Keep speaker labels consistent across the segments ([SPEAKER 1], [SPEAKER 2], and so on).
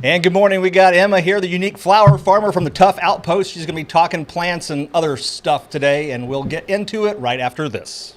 [SPEAKER 1] And good morning. We got Emma here, the unique flower farmer from the Tough Outpost. She's going to be talking plants and other stuff today, and we'll get into it right after this.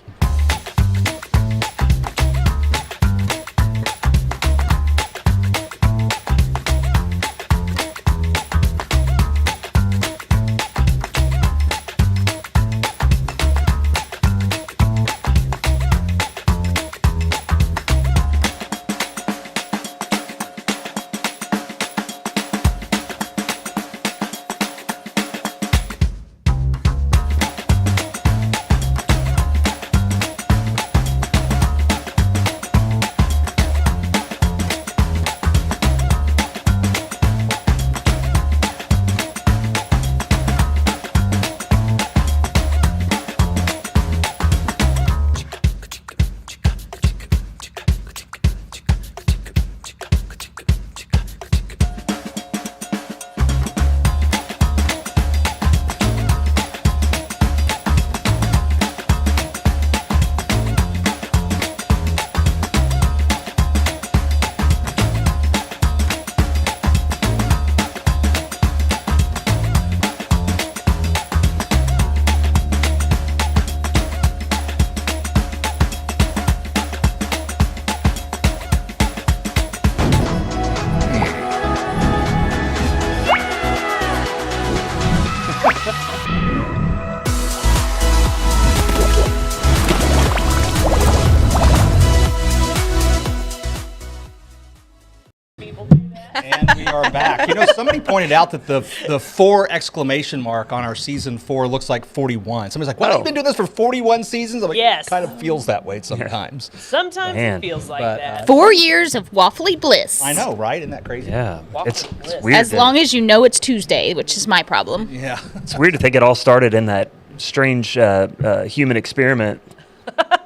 [SPEAKER 1] And we are back. You know, somebody pointed out that the 4 exclamation mark on our season 4 looks like 41. Somebody's like, "What? You've been doing this for 41 seasons?" I'm like,
[SPEAKER 2] yes.
[SPEAKER 1] It kind of feels that way sometimes.
[SPEAKER 2] Sometimes it feels like that.
[SPEAKER 3] 4 years of waffly bliss.
[SPEAKER 1] I know, right? Isn't that crazy?
[SPEAKER 4] Yeah, it's
[SPEAKER 2] bliss.
[SPEAKER 4] weird.
[SPEAKER 3] As long as you know it's Tuesday, which is my problem.
[SPEAKER 1] Yeah.
[SPEAKER 4] It's weird to think it all started in that strange human experiment.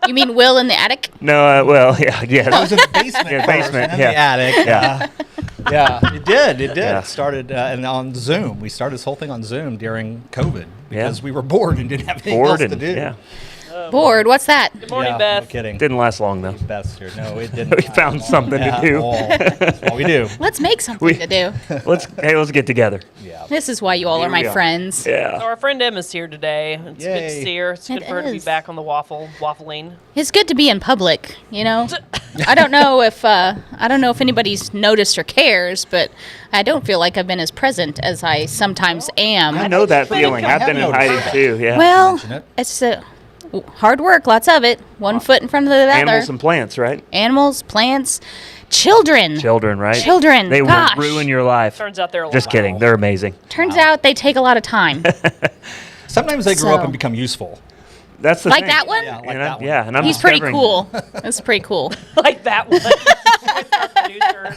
[SPEAKER 3] You mean Will in the attic?
[SPEAKER 4] No, well, yeah.
[SPEAKER 1] That was in the basement.
[SPEAKER 4] Yeah,
[SPEAKER 1] first,
[SPEAKER 4] basement,
[SPEAKER 1] and
[SPEAKER 4] yeah.
[SPEAKER 1] the attic.
[SPEAKER 4] Yeah.
[SPEAKER 1] Yeah, it did.
[SPEAKER 4] Yeah.
[SPEAKER 1] It started and on Zoom. We started this whole thing on Zoom during COVID because we were bored and didn't have anything else to do.
[SPEAKER 4] Yeah.
[SPEAKER 3] Bored. What's that?
[SPEAKER 2] Good morning,
[SPEAKER 1] Yeah,
[SPEAKER 2] Beth.
[SPEAKER 1] No kidding.
[SPEAKER 4] Didn't last long though.
[SPEAKER 1] Beth's here. No, it didn't.
[SPEAKER 4] We found something to do.
[SPEAKER 1] That's all we do.
[SPEAKER 3] Let's make something to do.
[SPEAKER 4] Let's get together.
[SPEAKER 1] Yeah.
[SPEAKER 3] This is why you all
[SPEAKER 4] Here
[SPEAKER 3] are my
[SPEAKER 4] we are.
[SPEAKER 3] friends.
[SPEAKER 2] So
[SPEAKER 4] Yeah.
[SPEAKER 2] our friend Emma's here today. It's good to
[SPEAKER 1] Yay.
[SPEAKER 2] see her. It's good
[SPEAKER 3] It
[SPEAKER 2] for her to be
[SPEAKER 3] is.
[SPEAKER 2] back on the waffling.
[SPEAKER 3] It's good to be in public, you know. I don't know if anybody's noticed or cares, but I don't feel like I've been as present as I sometimes am.
[SPEAKER 4] I know that feeling. I've been in
[SPEAKER 1] noticed
[SPEAKER 4] hiding
[SPEAKER 1] that.
[SPEAKER 4] too. Yeah.
[SPEAKER 3] Well,
[SPEAKER 1] Mention it.
[SPEAKER 3] it's hard work, lots of it. One foot in front of the other.
[SPEAKER 4] Animals and plants, right?
[SPEAKER 3] Animals, plants, children.
[SPEAKER 4] Children, right?
[SPEAKER 3] Children,
[SPEAKER 4] They
[SPEAKER 3] gosh.
[SPEAKER 4] will ruin your life.
[SPEAKER 2] Turns out they're a
[SPEAKER 4] Just
[SPEAKER 2] lot.
[SPEAKER 4] kidding. They're amazing.
[SPEAKER 3] Turns out they take a lot of time.
[SPEAKER 1] Sometimes they grow up
[SPEAKER 3] So-
[SPEAKER 1] and become useful.
[SPEAKER 4] That's the
[SPEAKER 3] Like
[SPEAKER 4] thing.
[SPEAKER 3] that one?
[SPEAKER 1] Yeah, like
[SPEAKER 4] And
[SPEAKER 1] that one.
[SPEAKER 4] yeah, and I'm
[SPEAKER 3] He's pretty
[SPEAKER 4] discovering-
[SPEAKER 3] cool. That's pretty cool.
[SPEAKER 2] Like that one. Our producer,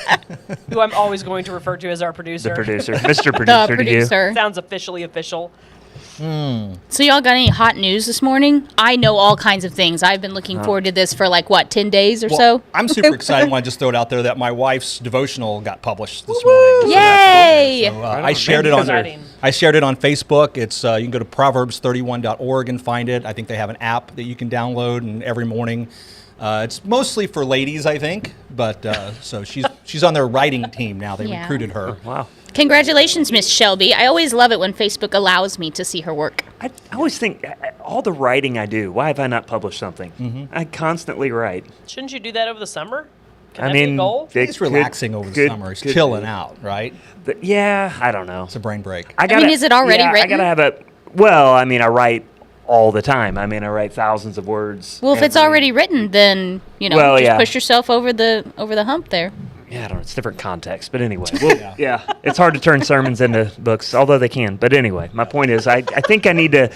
[SPEAKER 2] who I'm always going to refer to as our producer.
[SPEAKER 4] The producer, Mr.
[SPEAKER 3] The
[SPEAKER 4] Producer, to you.
[SPEAKER 3] producer.
[SPEAKER 2] Sounds officially official.
[SPEAKER 3] So y'all got any hot news this morning? I know all kinds of things. I've been looking forward to this for 10 days or
[SPEAKER 1] Well,
[SPEAKER 3] so.
[SPEAKER 1] I'm super excited. I want to just throw it out there that my wife's devotional got published this morning. So
[SPEAKER 3] Yay!
[SPEAKER 1] So, I shared it on
[SPEAKER 2] Exciting.
[SPEAKER 1] I shared it on Facebook. It's you can go to proverbs31.org and find it. I think they have an app that you can download, and every morning, it's mostly for ladies, I think. But so she's on their writing team now. They
[SPEAKER 3] Yeah.
[SPEAKER 1] recruited her.
[SPEAKER 4] Wow.
[SPEAKER 3] Congratulations, Miss Shelby. I always love it when Facebook allows me to see her work.
[SPEAKER 4] I always think all the writing I do, why have I not published something? I constantly write.
[SPEAKER 2] Shouldn't you do that over the summer? Can
[SPEAKER 4] I
[SPEAKER 2] that be a
[SPEAKER 4] mean,
[SPEAKER 2] goal?
[SPEAKER 1] He's relaxing over the summer. He's chilling out, right?
[SPEAKER 4] Yeah, I don't know.
[SPEAKER 1] It's a brain break.
[SPEAKER 3] Is it already
[SPEAKER 4] I
[SPEAKER 3] written?
[SPEAKER 4] gotta have a. Well, I mean, I write all the time. I mean, I write thousands of words.
[SPEAKER 3] Well, if it's
[SPEAKER 4] every-
[SPEAKER 3] already written, then
[SPEAKER 4] Well,
[SPEAKER 3] just
[SPEAKER 4] yeah.
[SPEAKER 3] push yourself over the hump there.
[SPEAKER 4] Yeah, I don't know. It's different context, but anyway. Yeah, it's hard to turn sermons into books, although they can. But anyway, my point is, I think I need to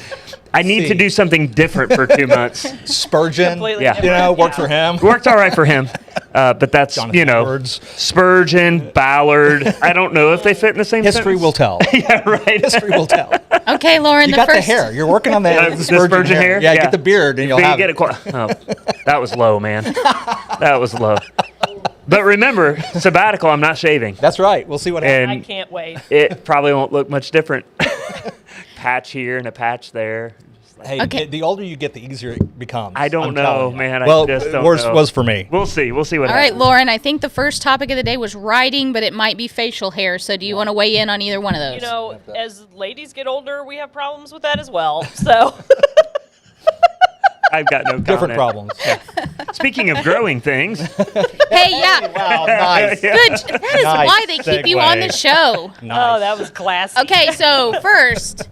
[SPEAKER 1] See.
[SPEAKER 4] do something different for 2 months.
[SPEAKER 1] Spurgeon,
[SPEAKER 2] Completely
[SPEAKER 4] Yeah.
[SPEAKER 1] you know, worked
[SPEAKER 2] Yeah.
[SPEAKER 1] for him.
[SPEAKER 4] Worked all right for him, but that's
[SPEAKER 1] Jonathan Edwards.
[SPEAKER 4] Spurgeon, Ballard. I don't know if they fit in the same.
[SPEAKER 1] History
[SPEAKER 4] sentence.
[SPEAKER 1] will tell.
[SPEAKER 4] Yeah, right.
[SPEAKER 1] History will tell.
[SPEAKER 3] Okay, Lauren,
[SPEAKER 1] You
[SPEAKER 3] the
[SPEAKER 1] got
[SPEAKER 3] first
[SPEAKER 1] the hair. You're working on
[SPEAKER 4] The
[SPEAKER 1] the
[SPEAKER 4] Spurgeon hair?
[SPEAKER 1] Yeah,
[SPEAKER 4] Yeah.
[SPEAKER 1] get the beard and you'll
[SPEAKER 4] But you
[SPEAKER 1] have
[SPEAKER 4] get
[SPEAKER 1] it.
[SPEAKER 4] that was low, man. That was low. But remember, sabbatical. I'm not shaving.
[SPEAKER 1] That's right. We'll see what happens.
[SPEAKER 2] I
[SPEAKER 4] And
[SPEAKER 2] can't wait.
[SPEAKER 4] it probably won't look much different. Patch here and a patch there.
[SPEAKER 1] Hey,
[SPEAKER 3] Okay.
[SPEAKER 1] the older you get, the easier it becomes.
[SPEAKER 4] I don't
[SPEAKER 1] I'm
[SPEAKER 4] know,
[SPEAKER 1] telling you.
[SPEAKER 4] man.
[SPEAKER 1] Well,
[SPEAKER 4] I just don't
[SPEAKER 1] worse
[SPEAKER 4] know.
[SPEAKER 1] was for me.
[SPEAKER 4] We'll see. We'll see what
[SPEAKER 3] All right,
[SPEAKER 4] happens.
[SPEAKER 3] Lauren, I think the first topic of the day was riding, but it might be facial hair. So do you want to weigh in on either one of those?
[SPEAKER 2] You know, as ladies get older, we have problems with that as well. So
[SPEAKER 4] I've got no comment.
[SPEAKER 1] Different problems.
[SPEAKER 4] Speaking of growing things,
[SPEAKER 3] Hey, yeah.
[SPEAKER 1] Wow, nice.
[SPEAKER 3] Good. That is
[SPEAKER 1] Nice
[SPEAKER 3] why they keep you on the
[SPEAKER 1] segue.
[SPEAKER 3] show.
[SPEAKER 2] oh, that was classy.
[SPEAKER 3] Okay, so first,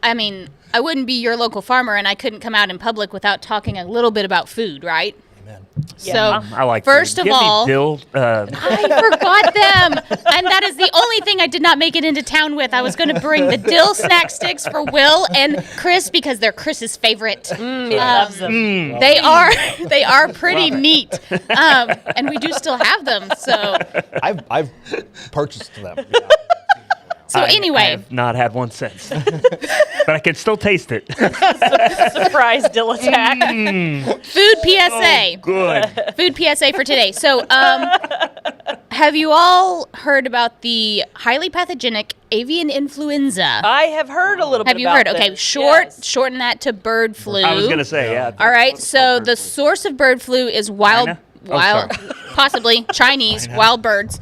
[SPEAKER 3] I mean, I wouldn't be your local farmer, and I couldn't come out in public without talking a little bit about food, right?
[SPEAKER 1] Amen.
[SPEAKER 2] Yeah.
[SPEAKER 3] So,
[SPEAKER 4] I like
[SPEAKER 3] first
[SPEAKER 4] food.
[SPEAKER 3] of
[SPEAKER 4] Give me
[SPEAKER 3] all,
[SPEAKER 4] dill,
[SPEAKER 3] I forgot them, and that is the only thing I did not make it into town with. I was going to bring the dill snack sticks for Will and Chris because they're Chris's favorite.
[SPEAKER 2] He loves them.
[SPEAKER 3] They are pretty neat, and we do still have them. So
[SPEAKER 1] I've purchased them.
[SPEAKER 3] so
[SPEAKER 4] I
[SPEAKER 3] anyway,
[SPEAKER 4] have not had one since, but I can still taste it.
[SPEAKER 2] Surprise dill attack.
[SPEAKER 3] food PSA.
[SPEAKER 4] Good.
[SPEAKER 3] Food PSA for today. So, have you all heard about the highly pathogenic avian influenza?
[SPEAKER 2] I have heard a little bit
[SPEAKER 3] Have you
[SPEAKER 2] about
[SPEAKER 3] heard? Okay,
[SPEAKER 2] this.
[SPEAKER 3] shorten that to bird flu.
[SPEAKER 4] I was gonna say, yeah.
[SPEAKER 3] All right, so the source of bird flu is
[SPEAKER 4] China? Oh,
[SPEAKER 3] possibly Chinese wild birds.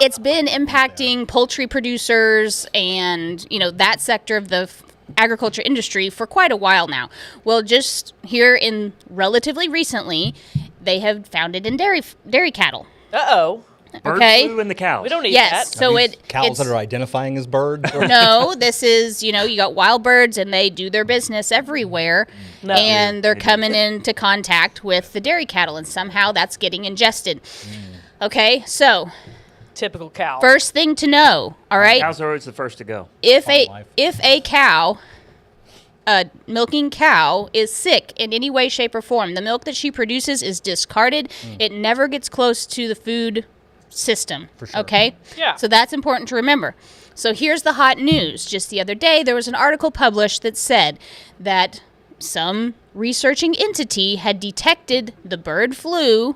[SPEAKER 3] It's been impacting poultry producers and that sector of the agriculture industry for quite a while now. Well, just here in relatively recently, they have found it in dairy cattle.
[SPEAKER 2] Uh-oh.
[SPEAKER 4] Bird
[SPEAKER 3] Okay.
[SPEAKER 4] flu in the cows.
[SPEAKER 2] We don't need
[SPEAKER 3] Yes,
[SPEAKER 2] that.
[SPEAKER 3] so
[SPEAKER 1] These cows
[SPEAKER 3] it's
[SPEAKER 1] that are identifying as birds. Or
[SPEAKER 3] no, this is, you got wild birds and they do their business everywhere.
[SPEAKER 2] No.
[SPEAKER 3] And they're coming into contact with the dairy cattle and somehow that's getting ingested. Okay, so
[SPEAKER 2] Typical cow.
[SPEAKER 3] first thing to know, all right?
[SPEAKER 4] Cows are always the first to go.
[SPEAKER 3] If
[SPEAKER 1] life.
[SPEAKER 3] a cow, a milking cow, is sick in any way, shape, or form, the milk that she produces is discarded. It never gets close to the food system.
[SPEAKER 1] For sure.
[SPEAKER 3] Okay?
[SPEAKER 2] Yeah.
[SPEAKER 3] So that's important to remember. So here's the hot news. Just the other day, there was an article published that said that some researching entity had detected the bird flu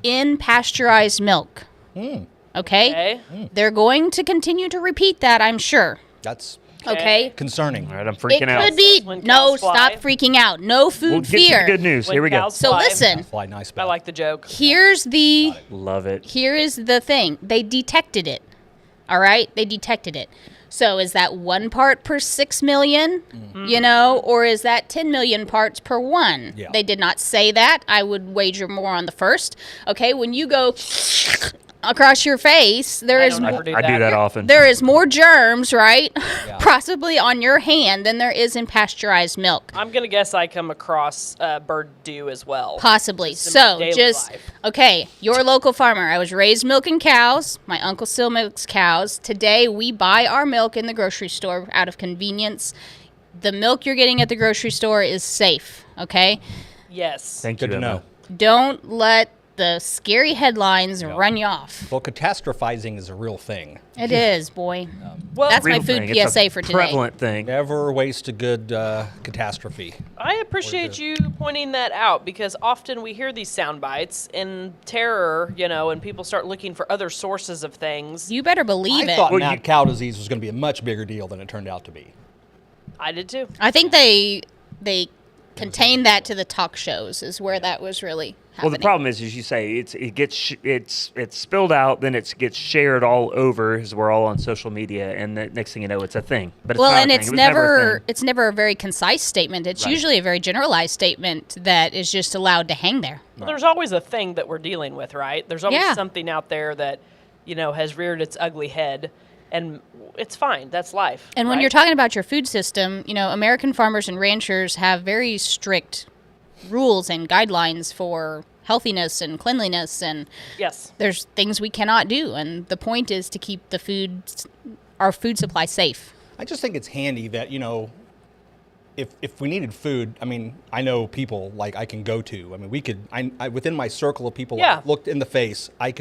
[SPEAKER 3] in pasteurized milk. Okay?
[SPEAKER 2] Okay.
[SPEAKER 3] They're going to continue to repeat that, I'm sure.
[SPEAKER 1] That's
[SPEAKER 3] Okay?
[SPEAKER 1] concerning.
[SPEAKER 4] All right, I'm
[SPEAKER 3] It
[SPEAKER 4] freaking out.
[SPEAKER 3] could be.
[SPEAKER 2] When
[SPEAKER 3] No,
[SPEAKER 2] cows fly.
[SPEAKER 3] stop freaking out. No food
[SPEAKER 4] We'll get to
[SPEAKER 3] fear.
[SPEAKER 4] the good news.
[SPEAKER 2] When
[SPEAKER 4] Here we go.
[SPEAKER 2] cows
[SPEAKER 3] So
[SPEAKER 2] fly.
[SPEAKER 3] listen,
[SPEAKER 1] Fly nice.
[SPEAKER 2] I like the joke.
[SPEAKER 3] here's the
[SPEAKER 4] Love it.
[SPEAKER 3] here is the thing. They detected it. All right? They detected it. So is that 1 part per 6 million, or is that 10 million parts per 1?
[SPEAKER 1] Yeah.
[SPEAKER 3] They did not say that. I would wager more on the first. Okay, when you go across your face, there
[SPEAKER 2] I
[SPEAKER 3] is
[SPEAKER 2] don't
[SPEAKER 3] more,
[SPEAKER 2] ever do
[SPEAKER 4] I do that often.
[SPEAKER 3] there is more germs, right? Possibly on your hand than there is in pasteurized milk.
[SPEAKER 2] I'm going to guess I come across bird dew as well.
[SPEAKER 3] Possibly.
[SPEAKER 2] in my
[SPEAKER 3] So
[SPEAKER 2] daily
[SPEAKER 3] just
[SPEAKER 2] life.
[SPEAKER 3] okay. Your local farmer. I was raised milking cows. My uncle still milks cows. Today we buy our milk in the grocery store out of convenience. The milk you're getting at the grocery store is safe. Okay.
[SPEAKER 2] Yes.
[SPEAKER 4] Thank you.
[SPEAKER 1] Good to
[SPEAKER 4] Emma.
[SPEAKER 1] know.
[SPEAKER 3] Don't let the scary headlines run you off.
[SPEAKER 1] Well, catastrophizing is a real thing.
[SPEAKER 3] It is, boy.
[SPEAKER 2] Well,
[SPEAKER 3] That's my
[SPEAKER 4] Real
[SPEAKER 3] food
[SPEAKER 4] thing. It's
[SPEAKER 3] PSA
[SPEAKER 4] a
[SPEAKER 3] for today.
[SPEAKER 4] prevalent thing.
[SPEAKER 1] Never waste a good catastrophe.
[SPEAKER 2] I appreciate you pointing that out because often we hear these sound bites in terror, and people start looking for other sources of things.
[SPEAKER 3] You better believe
[SPEAKER 1] I
[SPEAKER 3] it.
[SPEAKER 1] thought
[SPEAKER 4] Well,
[SPEAKER 1] mad cow disease was going to be a much bigger deal than it turned out to be.
[SPEAKER 2] I did too.
[SPEAKER 3] I think they contained that to the talk shows is where that was really happening.
[SPEAKER 4] Well, the problem is, as you say, it's spilled out, then it gets shared all over, as we're all on social media, and the next thing you know, it's a thing. But it's
[SPEAKER 3] Well,
[SPEAKER 4] not a
[SPEAKER 3] and
[SPEAKER 4] thing.
[SPEAKER 3] it's
[SPEAKER 4] It was never a
[SPEAKER 3] never
[SPEAKER 4] thing.
[SPEAKER 3] it's never a very concise statement. It's
[SPEAKER 4] Right.
[SPEAKER 3] usually a very generalized statement that is just allowed to hang there.
[SPEAKER 2] Well, there's always a thing that we're dealing with, right? There's always
[SPEAKER 3] Yeah.
[SPEAKER 2] something out there that, has reared its ugly head, and it's fine. That's life.
[SPEAKER 3] And when
[SPEAKER 2] right?
[SPEAKER 3] you're talking about your food system, American farmers and ranchers have very strict rules and guidelines for healthiness and cleanliness, and
[SPEAKER 2] Yes.
[SPEAKER 3] there's things we cannot do. And the point is to keep our food supply safe.
[SPEAKER 1] I just think it's handy that, if we needed food, I mean, I know people like I can go to. I mean, we could, I within my circle of people,
[SPEAKER 2] Yeah.
[SPEAKER 1] I looked in the face, we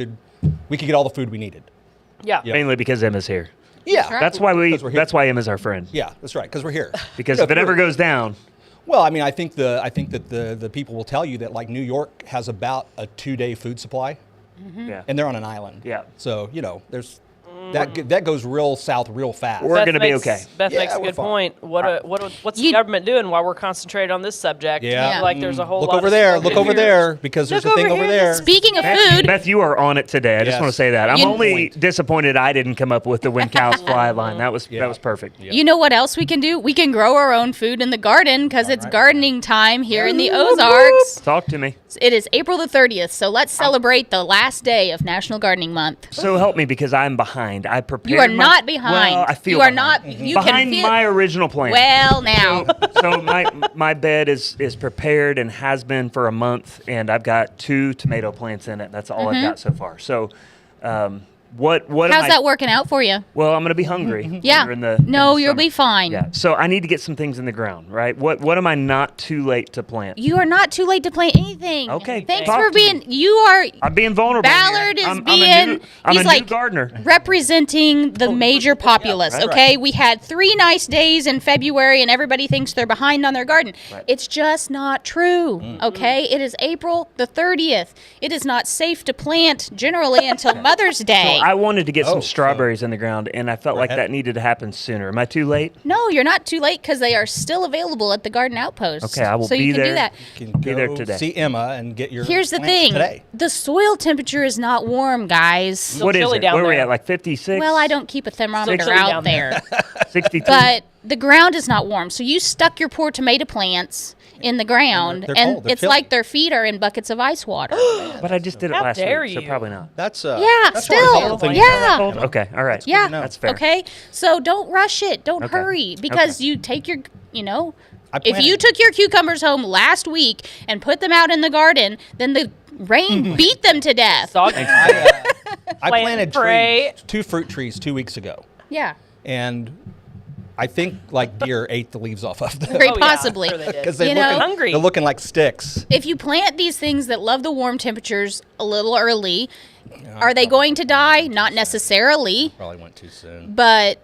[SPEAKER 1] could get all the food we needed.
[SPEAKER 2] Yeah.
[SPEAKER 1] Yeah.
[SPEAKER 4] Mainly because Emma's here.
[SPEAKER 1] Yeah.
[SPEAKER 3] Right.
[SPEAKER 4] That's why
[SPEAKER 1] Because we're here.
[SPEAKER 4] That's why Emma's our friend.
[SPEAKER 1] Yeah, that's right, because we're here.
[SPEAKER 4] Because if it ever goes down,
[SPEAKER 1] Well, I mean, I think that the people will tell you that like New York has about a 2-day food supply,
[SPEAKER 4] yeah.
[SPEAKER 1] and they're on an island.
[SPEAKER 4] Yeah.
[SPEAKER 1] So there's that goes real south real fast.
[SPEAKER 4] We're gonna be okay.
[SPEAKER 2] Beth
[SPEAKER 1] Yeah,
[SPEAKER 2] makes a
[SPEAKER 1] we're
[SPEAKER 2] good
[SPEAKER 1] fine.
[SPEAKER 2] point. What's the government doing while we're concentrated on this subject?
[SPEAKER 1] Yeah.
[SPEAKER 2] I feel like there's a whole
[SPEAKER 1] Look
[SPEAKER 2] lot
[SPEAKER 1] over
[SPEAKER 2] of
[SPEAKER 1] there.
[SPEAKER 2] smoke
[SPEAKER 1] Look
[SPEAKER 2] in
[SPEAKER 1] over
[SPEAKER 2] here.
[SPEAKER 1] there because there's
[SPEAKER 2] Look
[SPEAKER 1] a thing
[SPEAKER 2] over
[SPEAKER 1] over
[SPEAKER 2] here.
[SPEAKER 1] there.
[SPEAKER 3] Speaking of
[SPEAKER 4] Beth,
[SPEAKER 3] food,
[SPEAKER 4] Beth, you are on it today. I just
[SPEAKER 1] Yes.
[SPEAKER 4] want to say that. I'm
[SPEAKER 3] You-
[SPEAKER 4] only disappointed I didn't come up with the "When Cows Fly" line. That was perfect.
[SPEAKER 3] you know what else we can do? We can grow our own food in the garden because it's gardening time here in the Ozarks.
[SPEAKER 4] Talk to me.
[SPEAKER 3] It is April the 30th, so let's celebrate the last day of National Gardening Month.
[SPEAKER 4] So help me because I'm behind. I prepared.
[SPEAKER 3] You are
[SPEAKER 4] my-
[SPEAKER 3] not behind.
[SPEAKER 4] Well, I feel
[SPEAKER 3] You are
[SPEAKER 4] behind.
[SPEAKER 3] not. You
[SPEAKER 4] behind
[SPEAKER 3] can feel.
[SPEAKER 4] my original plan.
[SPEAKER 3] Well, now.
[SPEAKER 4] So my bed is prepared and has been for a month, and I've got 2 tomato plants in it. That's all I've got so far. So, what am
[SPEAKER 3] How's
[SPEAKER 4] I?
[SPEAKER 3] that working out for you?
[SPEAKER 4] Well, I'm going to be hungry.
[SPEAKER 3] Yeah.
[SPEAKER 4] here in the,
[SPEAKER 3] No,
[SPEAKER 4] in the
[SPEAKER 3] you'll
[SPEAKER 4] summer.
[SPEAKER 3] be fine.
[SPEAKER 4] Yeah. So I need to get some things in the ground, right? What am I not too late to plant?
[SPEAKER 3] You are not too late to plant anything.
[SPEAKER 4] Okay,
[SPEAKER 3] Thanks
[SPEAKER 4] talk
[SPEAKER 3] for
[SPEAKER 4] to
[SPEAKER 3] being.
[SPEAKER 4] me.
[SPEAKER 3] You are
[SPEAKER 4] I'm being vulnerable.
[SPEAKER 3] Ballard
[SPEAKER 4] here.
[SPEAKER 3] is
[SPEAKER 4] I'm
[SPEAKER 3] being-
[SPEAKER 4] a new, I'm
[SPEAKER 3] he's
[SPEAKER 4] a new
[SPEAKER 3] like-
[SPEAKER 4] gardener.
[SPEAKER 3] representing the major populace.
[SPEAKER 4] right.
[SPEAKER 3] Okay, we had 3 nice days in February, and everybody thinks they're behind on their garden.
[SPEAKER 4] Right.
[SPEAKER 3] It's just not true. Okay, it is April the 30th. It is not safe to plant generally until Mother's Day.
[SPEAKER 4] I wanted to get some
[SPEAKER 1] Oh,
[SPEAKER 4] strawberries in the ground, and I felt like
[SPEAKER 1] ahead.
[SPEAKER 4] that needed to happen sooner. Am I too late?
[SPEAKER 3] No, you're not too late because they are still available at the Garden Outpost.
[SPEAKER 4] Okay, I will
[SPEAKER 3] so
[SPEAKER 4] be
[SPEAKER 3] you can
[SPEAKER 4] there.
[SPEAKER 3] do that.
[SPEAKER 1] You can
[SPEAKER 4] Be there
[SPEAKER 1] go
[SPEAKER 4] today.
[SPEAKER 1] see Emma and get your
[SPEAKER 3] Here's the
[SPEAKER 1] plants
[SPEAKER 3] thing:
[SPEAKER 1] today.
[SPEAKER 3] the soil temperature is not warm, guys.
[SPEAKER 4] What is
[SPEAKER 2] chilly
[SPEAKER 4] it?
[SPEAKER 2] down
[SPEAKER 4] Where are we
[SPEAKER 2] there.
[SPEAKER 4] at? Like 56?
[SPEAKER 3] Well, I don't keep a thermometer
[SPEAKER 2] chilly
[SPEAKER 3] out
[SPEAKER 2] down there.
[SPEAKER 3] there.
[SPEAKER 4] 62?
[SPEAKER 3] But the ground is not warm. So you stuck your poor tomato plants in the ground,
[SPEAKER 1] they're
[SPEAKER 3] and
[SPEAKER 1] cold. They're
[SPEAKER 3] it's
[SPEAKER 1] chilly.
[SPEAKER 3] like their feet are in buckets of ice water.
[SPEAKER 4] But I just did it
[SPEAKER 2] How
[SPEAKER 4] last
[SPEAKER 2] dare
[SPEAKER 4] week, so
[SPEAKER 2] you.
[SPEAKER 4] probably not.
[SPEAKER 1] That's
[SPEAKER 3] Yeah,
[SPEAKER 1] that's
[SPEAKER 3] still.
[SPEAKER 1] one of the things-
[SPEAKER 3] Yeah.
[SPEAKER 4] Cold? Okay, all right.
[SPEAKER 3] Yeah,
[SPEAKER 1] know.
[SPEAKER 4] That's fair.
[SPEAKER 3] Okay, so don't rush it. Don't
[SPEAKER 4] Okay.
[SPEAKER 3] hurry because
[SPEAKER 4] Okay.
[SPEAKER 3] you take your,
[SPEAKER 1] I
[SPEAKER 3] if you
[SPEAKER 1] planted-
[SPEAKER 3] took your cucumbers home last week and put them out in the garden, then the rain beat them to death.
[SPEAKER 2] Dog-
[SPEAKER 1] I
[SPEAKER 2] Plant,
[SPEAKER 1] planted
[SPEAKER 2] pray.
[SPEAKER 1] 2 fruit trees 2 weeks ago,
[SPEAKER 3] Yeah,
[SPEAKER 1] and I think like deer ate the leaves off of them
[SPEAKER 3] very
[SPEAKER 2] Oh, yeah,
[SPEAKER 3] possibly.
[SPEAKER 2] sure they did.
[SPEAKER 1] because they're
[SPEAKER 3] You know-
[SPEAKER 1] looking
[SPEAKER 2] Hungry.
[SPEAKER 1] they're looking like sticks.
[SPEAKER 3] If you plant these things that love the warm temperatures a little early, are they going to die? Not necessarily,
[SPEAKER 1] Probably went too soon.
[SPEAKER 3] but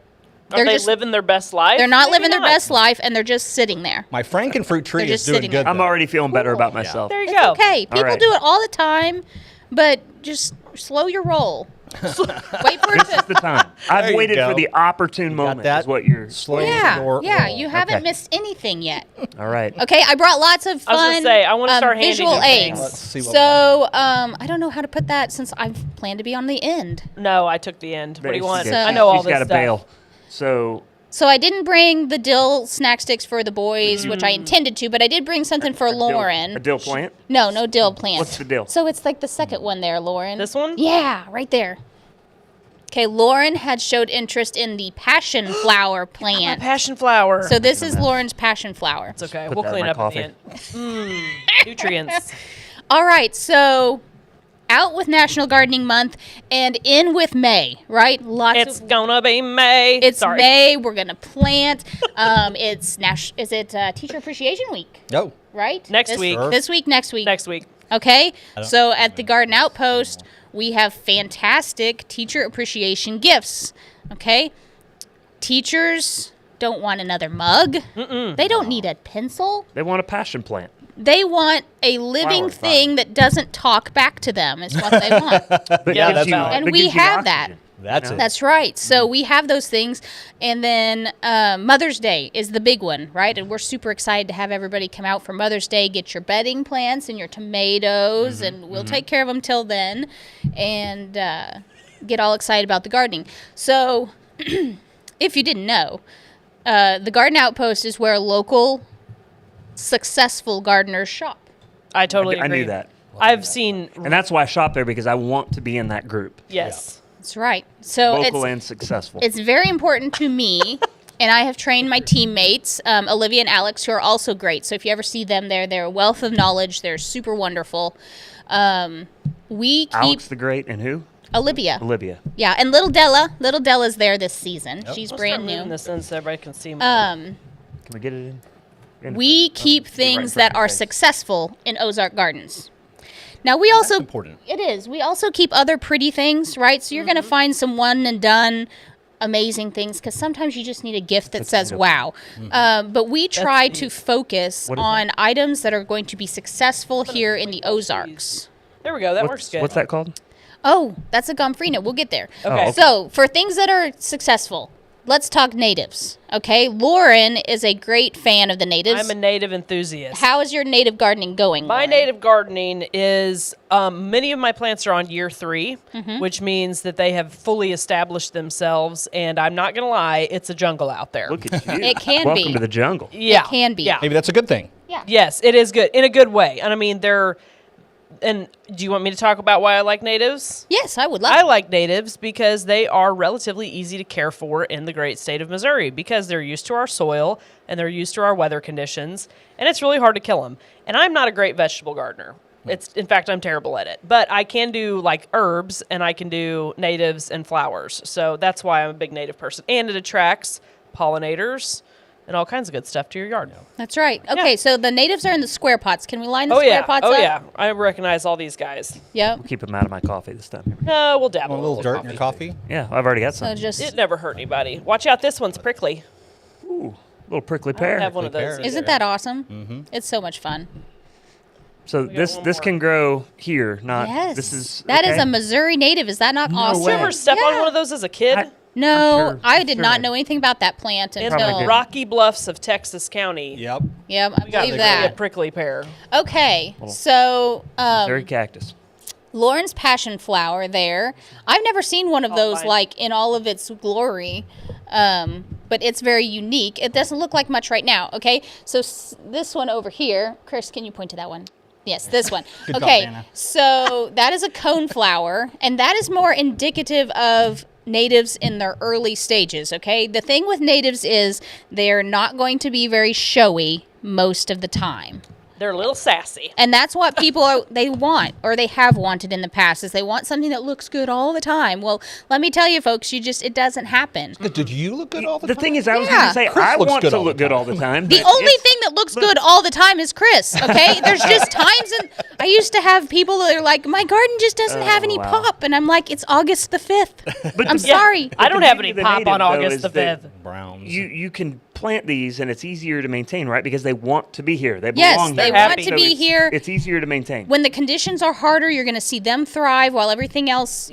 [SPEAKER 2] Are
[SPEAKER 3] they're
[SPEAKER 2] they
[SPEAKER 3] just
[SPEAKER 2] living their best life?
[SPEAKER 3] they're not
[SPEAKER 2] Maybe
[SPEAKER 3] living their
[SPEAKER 2] not.
[SPEAKER 3] best life, and they're just sitting there.
[SPEAKER 1] My frankenfruit tree
[SPEAKER 3] They're
[SPEAKER 1] is
[SPEAKER 3] just
[SPEAKER 1] doing
[SPEAKER 3] sitting
[SPEAKER 1] good.
[SPEAKER 3] there.
[SPEAKER 4] I'm
[SPEAKER 1] though.
[SPEAKER 4] already feeling better about myself.
[SPEAKER 2] There you
[SPEAKER 3] It's
[SPEAKER 2] go.
[SPEAKER 3] okay. People
[SPEAKER 4] right.
[SPEAKER 3] do it all the time, but just slow your roll. Wait for it
[SPEAKER 4] This is
[SPEAKER 3] to.
[SPEAKER 4] the time. I've
[SPEAKER 1] There you
[SPEAKER 4] waited
[SPEAKER 1] go.
[SPEAKER 4] for the opportune
[SPEAKER 1] Got
[SPEAKER 4] moment.
[SPEAKER 1] that?
[SPEAKER 4] Is what you're.
[SPEAKER 1] Slow
[SPEAKER 3] Yeah,
[SPEAKER 1] your
[SPEAKER 3] yeah.
[SPEAKER 1] roll.
[SPEAKER 3] You haven't
[SPEAKER 4] Okay.
[SPEAKER 3] missed anything yet.
[SPEAKER 4] All right.
[SPEAKER 3] Okay, I brought lots of
[SPEAKER 2] I was
[SPEAKER 3] fun.
[SPEAKER 2] gonna say, I wanna start handing
[SPEAKER 3] visual
[SPEAKER 2] you things.
[SPEAKER 3] aids.
[SPEAKER 1] Let's see what
[SPEAKER 3] So, I don't know how to put that since I've planned to be on the end.
[SPEAKER 2] No, I took the end. What do you want?
[SPEAKER 3] So-
[SPEAKER 2] I know all
[SPEAKER 4] She's
[SPEAKER 2] this
[SPEAKER 4] got to
[SPEAKER 2] stuff.
[SPEAKER 4] bail. So
[SPEAKER 3] So I didn't bring the dill snack sticks for the boys, which I intended to, but I did bring something for Lauren.
[SPEAKER 4] a dill plant.
[SPEAKER 3] No, no dill plant.
[SPEAKER 4] What's the dill?
[SPEAKER 3] So it's like the second one there, Lauren.
[SPEAKER 2] This one?
[SPEAKER 3] Yeah, right there. Okay, Lauren had showed interest in the passion flower
[SPEAKER 2] My
[SPEAKER 3] plant.
[SPEAKER 2] passion flower.
[SPEAKER 3] So this is Lauren's passion flower.
[SPEAKER 2] it's okay.
[SPEAKER 4] Put
[SPEAKER 2] We'll
[SPEAKER 4] that in
[SPEAKER 2] clean
[SPEAKER 4] my
[SPEAKER 2] up
[SPEAKER 4] coffee.
[SPEAKER 2] at the end. Nutrients.
[SPEAKER 3] All right, so out with National Gardening Month and in with May, right? Lots
[SPEAKER 2] It's
[SPEAKER 3] of
[SPEAKER 2] gonna be May.
[SPEAKER 3] it's
[SPEAKER 2] Sorry.
[SPEAKER 3] May. We're gonna plant. It's Is it Teacher Appreciation Week?
[SPEAKER 1] Oh,
[SPEAKER 3] Right.
[SPEAKER 2] Next
[SPEAKER 3] This-
[SPEAKER 2] week.
[SPEAKER 3] This week. Next week.
[SPEAKER 2] Next week.
[SPEAKER 3] Okay. So at the Garden Outpost, we have fantastic teacher appreciation gifts. Okay. Teachers don't want another mug. They don't need a pencil.
[SPEAKER 4] They want a passion plant.
[SPEAKER 3] They want a living
[SPEAKER 4] Flower
[SPEAKER 3] thing that doesn't talk back to them. Is what they want.
[SPEAKER 4] But
[SPEAKER 2] Yeah,
[SPEAKER 4] gives
[SPEAKER 2] that's
[SPEAKER 4] you-
[SPEAKER 2] valid.
[SPEAKER 3] And
[SPEAKER 4] but
[SPEAKER 3] we
[SPEAKER 4] gives you
[SPEAKER 3] have that.
[SPEAKER 4] oxygen.
[SPEAKER 1] that's it.
[SPEAKER 3] That's right. So we have those things. And then Mother's Day is the big one, right? And we're super excited to have everybody come out for Mother's Day, get your bedding plants and your tomatoes, and we'll take care of them till then and get all excited about the gardening. So if you didn't know, the Garden Outpost is where local successful gardeners shop.
[SPEAKER 2] I totally
[SPEAKER 4] I
[SPEAKER 2] agree.
[SPEAKER 4] knew that.
[SPEAKER 2] I've seen.
[SPEAKER 4] And that's why I shop there, because I want to be in that group.
[SPEAKER 2] Yes.
[SPEAKER 3] That's right. So
[SPEAKER 4] Local
[SPEAKER 3] it's
[SPEAKER 4] and successful.
[SPEAKER 3] it's very important to me, and I have trained my teammates, Olivia and Alex, who are also great. So if you ever see them, they're a wealth of knowledge. They're super wonderful. We keep
[SPEAKER 4] Alex the Great and who?
[SPEAKER 3] Olivia.
[SPEAKER 4] Olivia.
[SPEAKER 3] Yeah, and little Della. Little Della's there this season. She's
[SPEAKER 2] I'll
[SPEAKER 3] brand
[SPEAKER 2] start moving
[SPEAKER 3] new.
[SPEAKER 2] this in so everybody can see more.
[SPEAKER 4] Can we get it in?
[SPEAKER 3] We keep
[SPEAKER 4] right in
[SPEAKER 3] things
[SPEAKER 4] front
[SPEAKER 3] that
[SPEAKER 4] of your
[SPEAKER 3] are
[SPEAKER 4] face.
[SPEAKER 3] successful in Ozark Gardens. Now we also
[SPEAKER 1] important.
[SPEAKER 3] It is. We also keep other pretty things, right? So you're going to find some one and done amazing things because sometimes you just need a gift that says wow. But we try to focus
[SPEAKER 4] What is
[SPEAKER 3] on items that are going to be successful here in the Ozarks.
[SPEAKER 2] There we go. That works good.
[SPEAKER 4] What's that called?
[SPEAKER 3] Oh, that's a gomphrena. We'll get there.
[SPEAKER 2] Okay.
[SPEAKER 3] So for things that are successful, let's talk natives. Okay, Lauren is a great fan of the natives.
[SPEAKER 2] I'm a native enthusiast.
[SPEAKER 3] How is your native gardening going,
[SPEAKER 2] My
[SPEAKER 3] Lauren?
[SPEAKER 2] native gardening is, many of my plants are on year 3, which means that they have fully established themselves. And I'm not going to lie, it's a jungle out there.
[SPEAKER 4] Look at you.
[SPEAKER 3] It can
[SPEAKER 4] Welcome
[SPEAKER 3] be.
[SPEAKER 4] to the jungle.
[SPEAKER 2] Yeah.
[SPEAKER 3] It can be.
[SPEAKER 2] Yeah.
[SPEAKER 1] Maybe that's a good thing.
[SPEAKER 3] Yeah.
[SPEAKER 2] Yes, it is good. In a good way. And I mean, and do you want me to talk about why I like natives?
[SPEAKER 3] Yes, I would love
[SPEAKER 2] I
[SPEAKER 3] to.
[SPEAKER 2] like natives because they are relatively easy to care for in the great state of Missouri because they're used to our soil and they're used to our weather conditions, and it's really hard to kill them. And I'm not a great vegetable gardener. In fact, I'm terrible at it. But I can do like herbs and I can do natives and flowers. So that's why I'm a big native person. And it attracts pollinators and all kinds of good stuff to your yard.
[SPEAKER 3] That's right. Okay, so the natives are in the square pots. Can we line the
[SPEAKER 2] Oh
[SPEAKER 3] square
[SPEAKER 2] yeah.
[SPEAKER 3] pots
[SPEAKER 2] Oh
[SPEAKER 3] up?
[SPEAKER 2] yeah. I recognize all these guys.
[SPEAKER 3] Yep.
[SPEAKER 4] Keep them out of my coffee this time.
[SPEAKER 2] No, we'll dabble
[SPEAKER 1] A little dirt in your coffee.
[SPEAKER 4] Yeah, I've already got
[SPEAKER 3] So
[SPEAKER 4] some.
[SPEAKER 3] just
[SPEAKER 2] It never hurt anybody. Watch out, this one's prickly.
[SPEAKER 4] Ooh, little prickly
[SPEAKER 2] I don't
[SPEAKER 4] pear.
[SPEAKER 2] have one of those.
[SPEAKER 1] Pear.
[SPEAKER 2] either.
[SPEAKER 3] isn't that awesome? It's so much fun.
[SPEAKER 4] So
[SPEAKER 2] got
[SPEAKER 4] this
[SPEAKER 2] one
[SPEAKER 4] this
[SPEAKER 2] more.
[SPEAKER 4] can grow here, not
[SPEAKER 3] Yes.
[SPEAKER 4] this is
[SPEAKER 3] That is
[SPEAKER 4] okay.
[SPEAKER 3] a Missouri native. Is that not awesome?
[SPEAKER 2] Did you ever step on one of those as a kid?
[SPEAKER 3] No,
[SPEAKER 4] I'm sure-
[SPEAKER 3] I
[SPEAKER 4] I'm
[SPEAKER 3] did
[SPEAKER 4] sure
[SPEAKER 3] not
[SPEAKER 4] I-
[SPEAKER 3] know anything about that plant
[SPEAKER 2] In
[SPEAKER 4] Probably
[SPEAKER 3] until.
[SPEAKER 2] the
[SPEAKER 4] did.
[SPEAKER 2] Rocky Bluffs of Texas County.
[SPEAKER 1] Yep.
[SPEAKER 3] Yep, I
[SPEAKER 2] We got
[SPEAKER 3] believe
[SPEAKER 2] a
[SPEAKER 3] that.
[SPEAKER 2] prickly pear.
[SPEAKER 3] Okay, so
[SPEAKER 4] Missouri cactus.
[SPEAKER 3] Lauren's passion flower there. I've never seen one of those
[SPEAKER 2] fine.
[SPEAKER 3] like in all of its glory, but it's very unique. It doesn't look like much right now. Okay, so this one over here, Chris, can you point to that one? Yes, this one.
[SPEAKER 1] Good call,
[SPEAKER 3] Okay,
[SPEAKER 1] Dana.
[SPEAKER 3] so that is a cone flower, and that is more indicative of natives in their early stages. Okay, the thing with natives is they're not going to be very showy most of the time.
[SPEAKER 2] They're a little sassy.
[SPEAKER 3] And that's what people they want, or they have wanted in the past, is they want something that looks good all the time. Well, let me tell you, folks, it doesn't happen.
[SPEAKER 1] Did you look good all the
[SPEAKER 4] The
[SPEAKER 1] time?
[SPEAKER 4] thing is, I was
[SPEAKER 3] Yeah.
[SPEAKER 4] going to say,
[SPEAKER 1] Chris
[SPEAKER 4] I
[SPEAKER 1] looks
[SPEAKER 4] want
[SPEAKER 1] good
[SPEAKER 4] to
[SPEAKER 1] all the
[SPEAKER 4] look good
[SPEAKER 1] time.
[SPEAKER 4] all the time.
[SPEAKER 3] The
[SPEAKER 4] but
[SPEAKER 3] only
[SPEAKER 4] it's-
[SPEAKER 3] thing that looks good all the time is Chris, okay? There's just times, and I used to have people that are like, my garden just doesn't have any
[SPEAKER 4] wow.
[SPEAKER 3] pop. And I'm like, it's August the 5th.
[SPEAKER 4] But
[SPEAKER 3] I'm
[SPEAKER 4] the-
[SPEAKER 3] sorry.
[SPEAKER 2] I don't
[SPEAKER 4] the
[SPEAKER 2] have
[SPEAKER 4] beauty
[SPEAKER 2] any
[SPEAKER 4] of the
[SPEAKER 2] pop
[SPEAKER 4] native,
[SPEAKER 2] on
[SPEAKER 4] though,
[SPEAKER 2] August
[SPEAKER 4] is
[SPEAKER 2] the
[SPEAKER 4] that
[SPEAKER 2] 5th.
[SPEAKER 1] Browns.
[SPEAKER 4] You can plant these, and it's easier to maintain, right? Because they want to be here. They
[SPEAKER 3] Yes,
[SPEAKER 4] belong
[SPEAKER 3] they
[SPEAKER 4] there.
[SPEAKER 3] want
[SPEAKER 2] happy.
[SPEAKER 3] to
[SPEAKER 4] So
[SPEAKER 3] be
[SPEAKER 4] it's-
[SPEAKER 3] here.
[SPEAKER 4] It's easier to maintain.
[SPEAKER 3] When the conditions are harder, you're going to see them thrive while everything else,